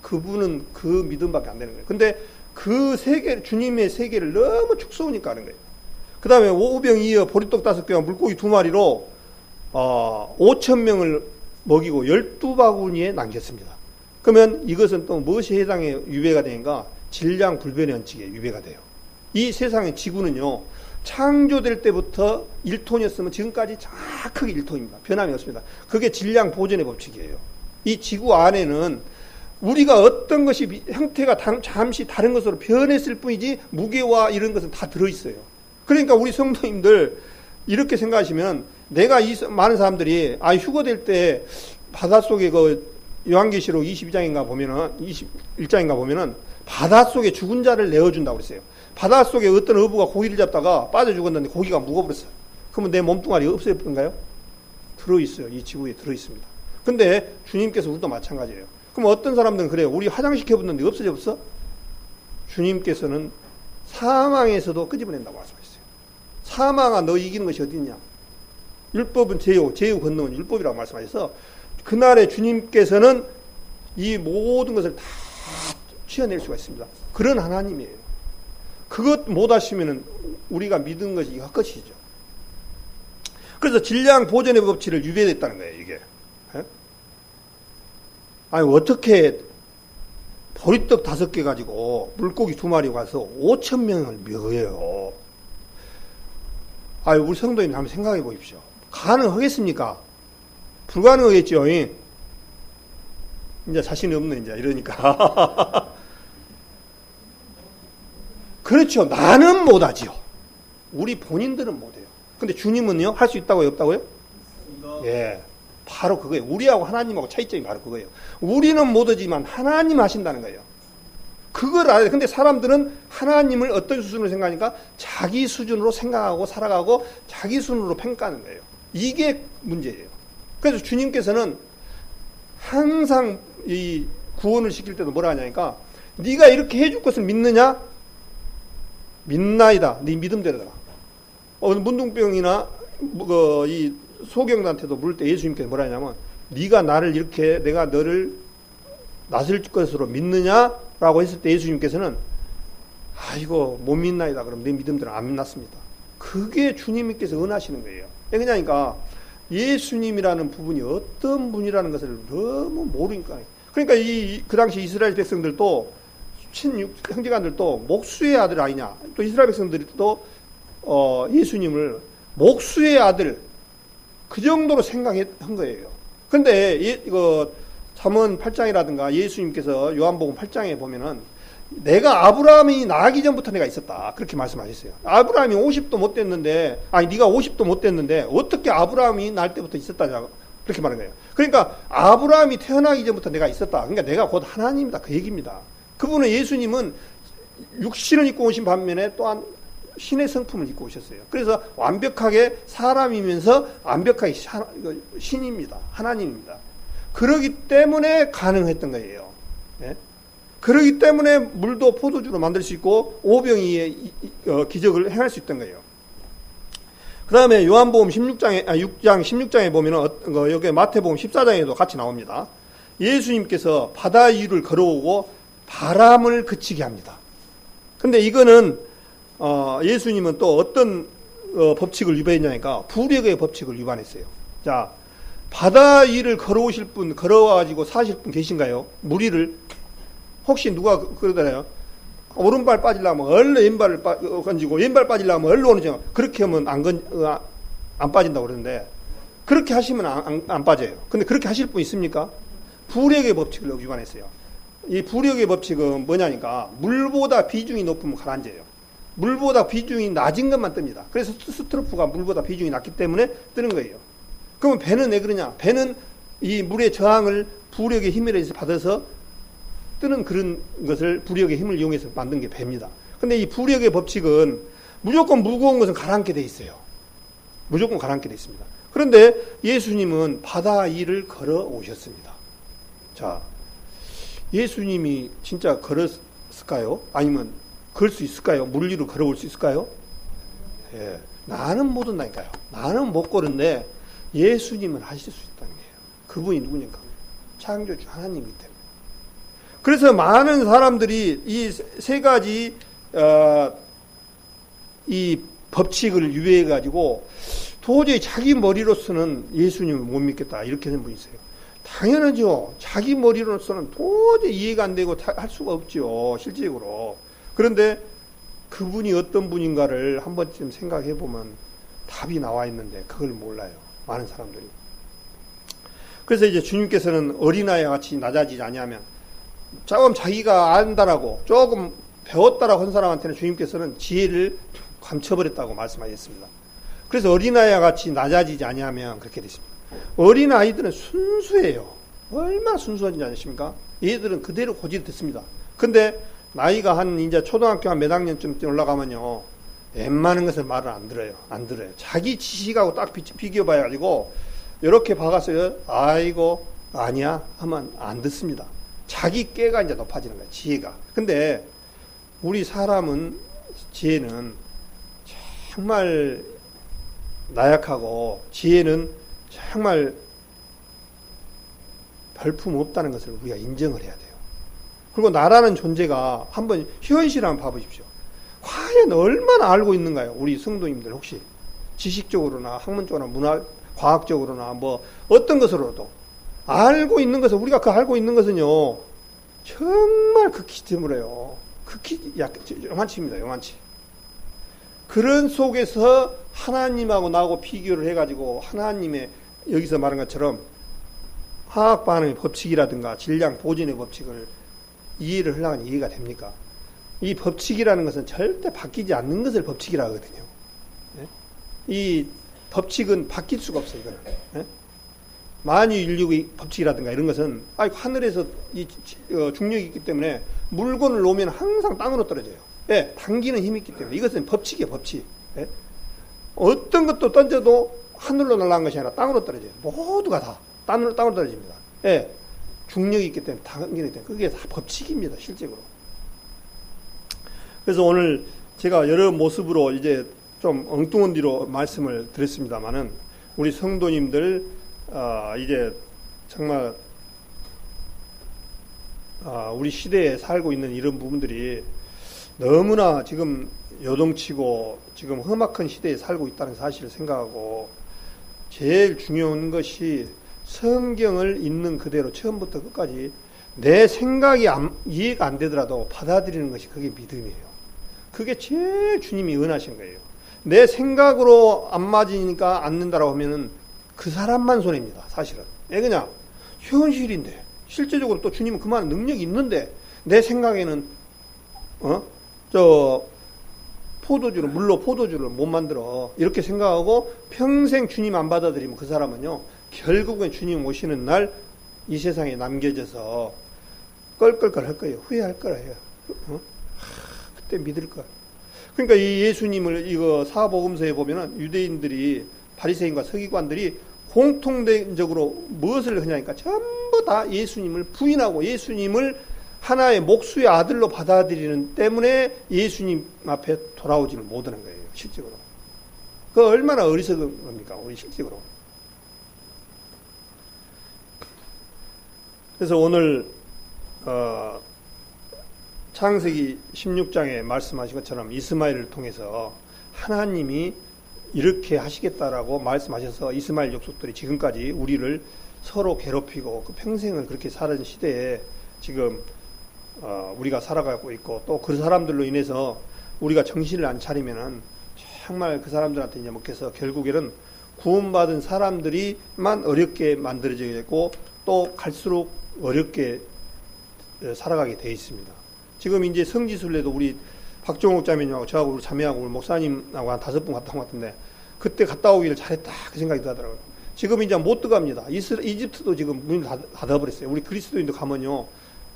그분은 그 믿음밖에 안 되는 거예요. 근데 그 세계, 주님의 세계를 너무 축소하니까 하는 거예요. 그 다음에 오병 이어 보리떡 5개와 물고기 2마리로 5,000명을 먹이고 12바구니에 남겼습니다. 그러면 이것은 또 무엇이 해당에 유배가 되는가? 질량 불변의 원칙에 유배가 돼요. 이 세상의 지구는요, 창조될 때부터 1톤이었으면 지금까지 정확하게 1톤입니다. 변함이 없습니다. 그게 질량 보존의 법칙이에요. 이 지구 안에는 우리가 어떤 것이 형태가 잠시 다른 것으로 변했을 뿐이지 무게와 이런 것은 다 들어있어요. 그러니까 우리 성도님들 이렇게 생각하시면 내가 많은 사람들이 휴거 될 때 바닷속에 요한계시록 22장인가 보면은 21장인가 보면은 바닷속에 죽은 자를 내어준다고 그랬어요. 바닷속에 어떤 어부가 고기를 잡다가 빠져 죽었는데 고기가 묵어버렸어요. 그러면 내 몸뚱아리 없어졌던가요? 들어있어요. 이 지구에 들어있습니다. 근데 주님께서 우리도 마찬가지예요. 그럼 어떤 사람들은 그래요. 우리 화장시켜봤는데 없어졌어? 주님께서는 사망에서도 끄집어낸다고 말씀하셨어요. 사망아 너 이기는 것이 어디 있냐? 율법은 제요 건너는 율법이라고 말씀하셔서 그날에 주님께서는 이 모든 것을 다 취해낼 수가 있습니다. 그런 하나님이에요. 그것 못 하시면은 우리가 믿은 것이 헛것이죠. 그래서 질량 보존의 법칙을 유배됐다는 거예요, 이게. 어떻게 보리떡 5개 가지고 물고기 2마리 가서 5,000명을 먹어요. 우리 성도님 한번 생각해 보십시오. 가능하겠습니까? 불가능하겠죠. 이제 자신이 없네, 이제 이러니까. 그렇죠. 나는 못하지요. 우리 본인들은 못해요. 근데 주님은요, 할 수 있다고요, 없다고요? 예. 바로 그거예요. 우리하고 하나님하고 차이점이 바로 그거예요. 우리는 못하지만 하나님 하신다는 거예요. 그걸 알아요. 근데 사람들은 하나님을 어떤 수준으로 생각하니까 자기 수준으로 생각하고 살아가고 자기 수준으로 평가하는 거예요. 이게 문제예요. 그래서 주님께서는 항상 이 구원을 시킬 때도 뭐라 하냐니까 네가 이렇게 해줄 것을 믿느냐? 믿나이다. 네 믿음대로다. 문둥병이나 이 소경단한테도 물을 때 예수님께서 뭐라 하냐면 네가 나를 이렇게 내가 너를 낫을 것으로 믿느냐라고 했을 때 예수님께서는 이거 못 믿나이다. 그럼 내 믿음대로 안 믿났습니다. 그게 주님께서 은하시는 거예요. 그러니까 예수님이라는 부분이 어떤 분이라는 것을 너무 모르니까. 그러니까 그 당시 이스라엘 백성들도 형제간들도 목수의 아들 아니냐. 또 이스라엘 백성들도 예수님을 목수의 아들 그 정도로 생각한 거예요. 그런데 이거 잠언 8장이라든가 예수님께서 요한복음 8장에 보면은 내가 아브라함이 나기 전부터 내가 있었다. 그렇게 말씀하셨어요. 아브라함이 50도 못 됐는데, 네가 50도 못 됐는데 어떻게 아브라함이 날 때부터 있었다냐고 그렇게 말한 거예요. 그러니까 아브라함이 태어나기 전부터 내가 있었다. 그러니까 내가 곧 하나님이다. 그 얘기입니다. 그분은 예수님은 육신을 입고 오신 반면에 또한 신의 성품을 입고 오셨어요. 그래서 완벽하게 사람이면서 완벽하게 신입니다. 하나님입니다. 그러기 때문에 가능했던 거예요. 예? 그러기 때문에 물도 포도주로 만들 수 있고 오병이의 기적을 행할 수 있던 거예요. 그 다음에 요한복음 6장 16장에 보면은 여기 마태복음 14장에도 같이 나옵니다. 예수님께서 바다 위를 걸어오고 바람을 그치게 합니다. 근데 이거는 예수님은 또 어떤 법칙을 위반했냐니까 부력의 법칙을 위반했어요. 자, 바다 위를 걸어오실 분, 걸어와가지고 사실 분 계신가요? 무리를 혹시 누가 그러잖아요. 오른발 빠지려면 얼른 왼발을 건지고 왼발 빠지려면 얼른 오른쪽. 그렇게 하면 안 빠진다고 그러는데 그렇게 하시면 안 빠져요. 근데 그렇게 하실 분 있습니까? 부력의 법칙을 위반했어요. 이 부력의 법칙은 뭐냐니까 물보다 비중이 높으면 가라앉아요. 물보다 비중이 낮은 것만 뜹니다. 그래서 스트로프가 물보다 비중이 낮기 때문에 뜨는 거예요. 그러면 배는 왜 그러냐? 배는 이 물의 저항을 부력의 힘에 의해서 받아서 뜨는 그런 것을 부력의 힘을 이용해서 만든 게 배입니다. 근데 이 부력의 법칙은 무조건 무거운 것은 가라앉게 돼 있어요. 무조건 가라앉게 돼 있습니다. 그런데 예수님은 바다 위를 걸어 오셨습니다. 자, 예수님이 진짜 걸었을까요? 아니면 걸 수 있을까요? 물 위로 걸어올 수 있을까요? 예, 나는 못 온다니까요. 나는 못 걸은데 예수님은 하실 수 있다는 거예요. 그분이 누구니까? 창조주 하나님이기 때문에. 그래서 많은 사람들이 이 세 가지 이 법칙을 유의해 가지고 도저히 자기 머리로서는 예수님을 못 믿겠다 이렇게 하는 분이 있어요. 당연하죠. 자기 머리로서는 도저히 이해가 안 되고 할 수가 없죠. 실질적으로. 그런데 그분이 어떤 분인가를 한 번쯤 생각해 보면 답이 나와 있는데 그걸 몰라요. 많은 사람들이. 그래서 이제 주님께서는 어린아이와 같이 낮아지지 아니하면 조금 자기가 안다라고 조금 배웠다라고 한 사람한테는 주님께서는 지혜를 감춰버렸다고 말씀하셨습니다. 그래서 어린아이와 같이 낮아지지 아니하면 그렇게 됐습니다. 어린아이들은 순수해요. 얼마나 순수한지 아십니까? 얘들은 그대로 고집이 됐습니다. 근데 나이가 한 이제 초등학교 한 몇 학년쯤 올라가면요. 웬만한 것을 말을 안 들어요. 안 들어요. 자기 지식하고 딱 비교해 봐가지고 이렇게 박았어요. 아이고 아니야 하면 안 듣습니다. 자기 깨가 이제 높아지는 거예요. 지혜가. 근데 우리 사람은 지혜는 정말 나약하고 지혜는 정말 별품 없다는 것을 우리가 인정을 해야 돼요. 그리고 나라는 존재가 한번 현실 한번 봐보십시오. 과연 얼마나 알고 있는가요? 우리 성도님들 혹시 지식적으로나 학문적으로나 문화, 과학적으로나 뭐 어떤 것으로도 알고 있는 것은 우리가 그 알고 있는 것은요 정말 극히 드물어요. 극히 요만치입니다. 요만치. 그런 속에서 하나님하고 나하고 비교를 해가지고 하나님의 여기서 말한 것처럼 화학 반응의 법칙이라든가 질량 보존의 법칙을 이해를 하려면 이해가 됩니까? 이 법칙이라는 것은 절대 바뀌지 않는 것을 법칙이라고 하거든요. 이 법칙은 바뀔 수가 없어요. 이거는. 만유인력의 법칙이라든가 이런 것은 하늘에서 이 중력이 있기 때문에 물건을 놓으면 항상 땅으로 떨어져요. 예, 당기는 힘이 있기 때문에 이것은 법칙이에요. 법칙. 예? 어떤 것도 던져도 하늘로 날아간 것이 아니라 땅으로 떨어져요. 모두가 다 땅으로 떨어집니다. 예, 중력이 있기 때문에 당기기 때문에 그게 다 법칙입니다. 실제로. 그래서 오늘 제가 여러 모습으로 이제 좀 엉뚱한 뒤로 말씀을 드렸습니다만은 우리 성도님들 이제 정말 우리 시대에 살고 있는 이런 부분들이 너무나 지금 요동치고 지금 험악한 시대에 살고 있다는 사실을 생각하고 제일 중요한 것이 성경을 있는 그대로 처음부터 끝까지 내 생각이 이해가 안 되더라도 받아들이는 것이 그게 믿음이에요. 그게 제일 주님이 은하신 거예요. 내 생각으로 안 맞으니까 안 된다라고 하면은 그 사람만 손해입니다. 사실은. 왜 그냥 현실인데 실제적으로 또 주님은 그만한 능력이 있는데 내 생각에는 물로 포도주를 못 만들어 이렇게 생각하고 평생 주님 안 받아들이면 그 사람은요 결국엔 주님 오시는 날 이 세상에 남겨져서 껄껄껄 할 거예요. 후회할 거예요. 그때 믿을 거예요. 그러니까 이 예수님을 이거 사복음서에 보면은 유대인들이 바리새인과 서기관들이 공통적으로 무엇을 하냐니까 전부 다 예수님을 부인하고 예수님을 하나의 목수의 아들로 받아들이는 때문에 예수님 앞에 돌아오지를 못하는 거예요. 실적으로. 그 얼마나 어리석은 겁니까? 우리 실적으로. 그래서 오늘 창세기 16장에 말씀하신 것처럼 이스마엘을 통해서 하나님이 이렇게 하시겠다라고 말씀하셔서 이스마엘 족속들이 지금까지 우리를 서로 괴롭히고 그 평생을 그렇게 살은 시대에 지금 우리가 살아가고 있고, 또 그 사람들로 인해서 우리가 정신을 안 차리면은 정말 그 사람들한테 이제 먹혀서 결국에는 구원받은 사람들이만 어렵게 만들어지고 또 갈수록 어렵게 살아가게 돼 있습니다. 지금 이제 성지순례도 우리 박종욱 자매님하고 저하고 우리 자매하고 우리 목사님하고 한 5분 갔다 온 것 같은데, 그때 갔다 오기를 잘했다 그 생각이 들더라고요. 지금 이제 못 들어갑니다. 이집트도 지금 문을 닫아버렸어요. 우리 그리스도인도 가면요,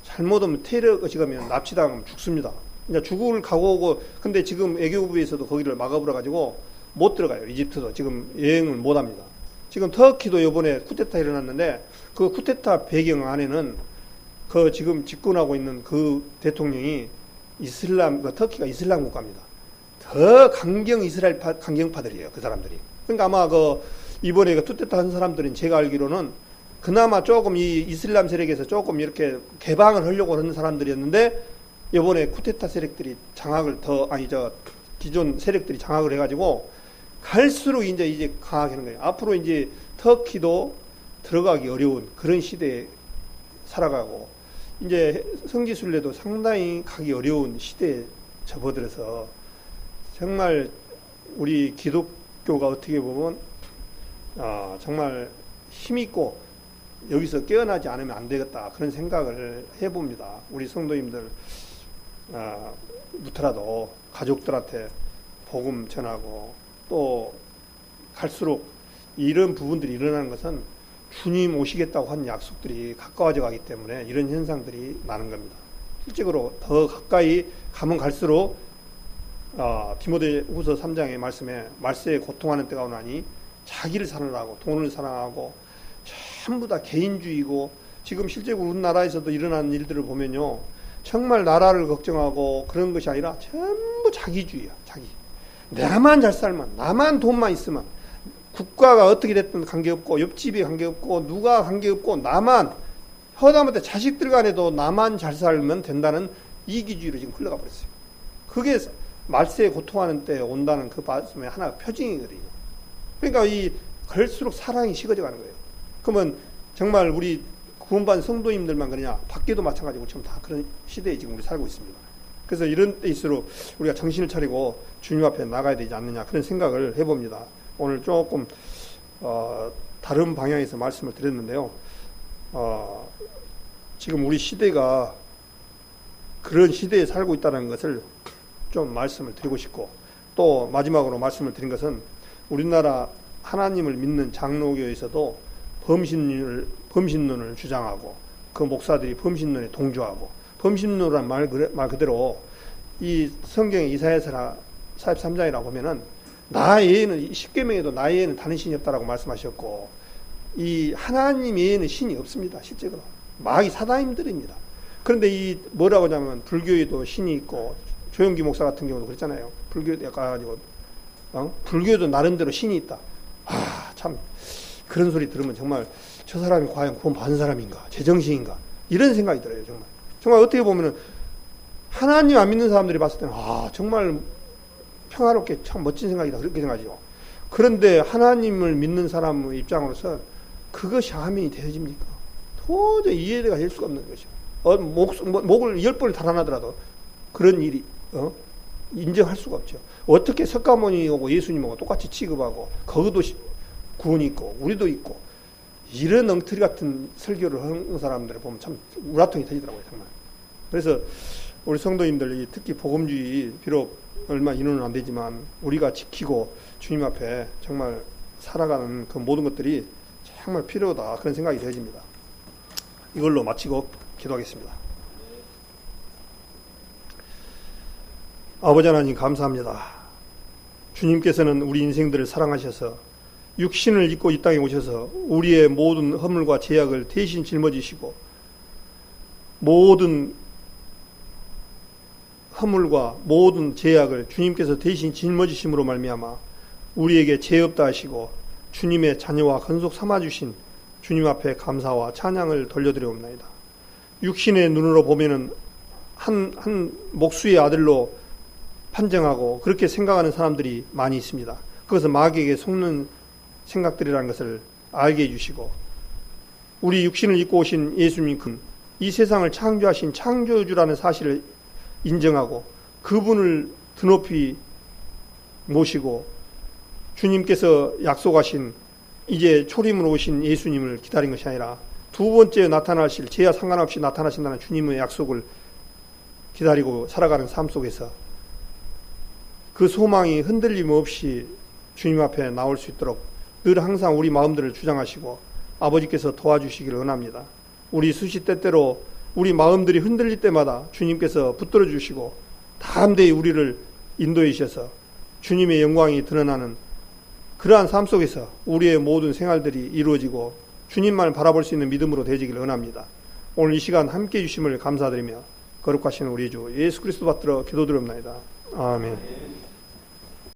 잘못하면 테러가 지가면 납치당하면 죽습니다. 이제 죽을 각오고, 근데 지금 외교부에서도 거기를 막아버려가지고 못 들어가요. 이집트도 지금 여행을 못 합니다. 지금 터키도 이번에 쿠데타 일어났는데 그 쿠데타 배경 안에는 그 지금 집권하고 있는 그 대통령이 터키가 이슬람 국가입니다. 더 이스라엘 강경파들이에요. 그 사람들이. 그러니까 아마 이번에 쿠데타 한 사람들은 제가 알기로는 그나마 조금 이 이슬람 세력에서 조금 이렇게 개방을 하려고 하는 사람들이었는데, 이번에 쿠데타 세력들이 기존 세력들이 장악을 해가지고 갈수록 이제 강하게 하는 거예요. 앞으로 이제 터키도 들어가기 어려운 그런 시대에 살아가고, 이제 성지순례도 상당히 가기 어려운 시대에 접어들어서 정말 우리 기독교가 어떻게 보면 정말 힘있고 여기서 깨어나지 않으면 안 되겠다 그런 생각을 해봅니다. 우리 성도님들 무트라도 가족들한테 복음 전하고, 또 갈수록 이런 부분들이 일어나는 것은 주님 오시겠다고 한 약속들이 가까워져 가기 때문에 이런 현상들이 나는 겁니다. 실제로 더 가까이 가면 갈수록 디모데후서 3장의 말씀에 말세에 고통하는 때가 오나니 자기를 사랑하고 돈을 사랑하고 전부 다 개인주의고, 지금 실제로 우리나라에서도 일어나는 일들을 보면요, 정말 나라를 걱정하고 그런 것이 아니라 전부 자기주의야. 자기. 나만 잘 살면, 나만 돈만 있으면, 국가가 어떻게 됐든 관계없고, 옆집이 관계없고, 누가 관계없고, 나만, 허다못해 자식들 간에도 나만 잘 살면 된다는 이기주의로 지금 흘러가 버렸어요. 그게 말세에 고통하는 때 온다는 그 말씀의 하나가 표징이거든요. 그러니까 갈수록 사랑이 식어져 가는 거예요. 그러면 정말 우리 구원받은 성도님들만 그러냐? 밖에도 마찬가지고 지금 다 그런 시대에 지금 우리 살고 있습니다. 그래서 이런 때일수록 우리가 정신을 차리고 주님 앞에 나가야 되지 않느냐 그런 생각을 해봅니다. 오늘 조금 다른 방향에서 말씀을 드렸는데요. 지금 우리 시대가 그런 시대에 살고 있다는 것을 좀 말씀을 드리고 싶고, 또 마지막으로 말씀을 드린 것은 우리나라 하나님을 믿는 장로교에서도 범신론을 주장하고, 그 목사들이 범신론에 동조하고, 범신론이란 말 그대로 이 성경의 이사야서 43장이라고 보면은 나 외에는, 10계명에도 나 외에는 다른 신이 없다라고 말씀하셨고, 이 하나님 외에는 신이 없습니다. 실제로 마귀 사단님들입니다. 그런데 뭐라고 하냐면 불교에도 신이 있고, 조영기 목사 같은 경우도 그랬잖아요. 불교에 가가지고 불교도 나름대로 신이 있다. 참 그런 소리 들으면 정말 저 사람이 과연 구원 받은 사람인가, 제정신인가, 이런 생각이 들어요. 정말 어떻게 보면은 하나님 안 믿는 사람들이 봤을 때는 정말 평화롭게 참 멋진 생각이다 그렇게 생각하죠. 그런데 하나님을 믿는 사람의 입장으로서 그것이 아멘이 되어집니까? 도저히 이해가 될 수가 없는 것이죠. 목을 10번을 달아나더라도 그런 일이 인정할 수가 없죠. 어떻게 석가모니하고 예수님하고 똑같이 취급하고, 거기도 구원이 있고 우리도 있고, 이런 엉터리 같은 설교를 하는 사람들을 보면 참 우라통이 터지더라고요. 정말. 그래서 우리 성도님들, 특히 복음주의, 비록 얼마 인원은 안 되지만 우리가 지키고 주님 앞에 정말 살아가는 그 모든 것들이 정말 필요하다 그런 생각이 되어집니다. 이걸로 마치고 기도하겠습니다. 아버지 하나님 감사합니다. 주님께서는 우리 인생들을 사랑하셔서 육신을 입고 이 땅에 오셔서 우리의 모든 허물과 죄악을 대신 짊어지시고 모든 허물과 모든 죄악을 주님께서 대신 짊어지심으로 말미암아 우리에게 죄 없다 하시고 주님의 자녀와 건속 삼아주신 주님 앞에 감사와 찬양을 돌려드려옵나이다. 육신의 눈으로 보면은 한 목수의 아들로 판정하고 그렇게 생각하는 사람들이 많이 있습니다. 그것은 마귀에게 속는 생각들이라는 것을 알게 해주시고 우리 육신을 입고 오신 예수님 이 세상을 창조하신 창조주라는 사실을 인정하고 그분을 드높이 모시고 주님께서 약속하신 이제 초림으로 오신 예수님을 기다린 것이 아니라 두 번째 나타나실 죄와 상관없이 나타나신다는 주님의 약속을 기다리고 살아가는 삶 속에서 그 소망이 흔들림 없이 주님 앞에 나올 수 있도록 늘 항상 우리 마음들을 주장하시고 아버지께서 도와주시기를 원합니다. 우리 수시 때때로 우리 마음들이 흔들릴 때마다 주님께서 붙들어 주시고 담대히 우리를 인도해 주셔서 주님의 영광이 드러나는 그러한 삶 속에서 우리의 모든 생활들이 이루어지고 주님만 바라볼 수 있는 믿음으로 되어지기를 원합니다. 오늘 이 시간 함께해 주심을 감사드리며 거룩하신 우리 주 예수 그리스도 받들어 기도드립니다. 아멘.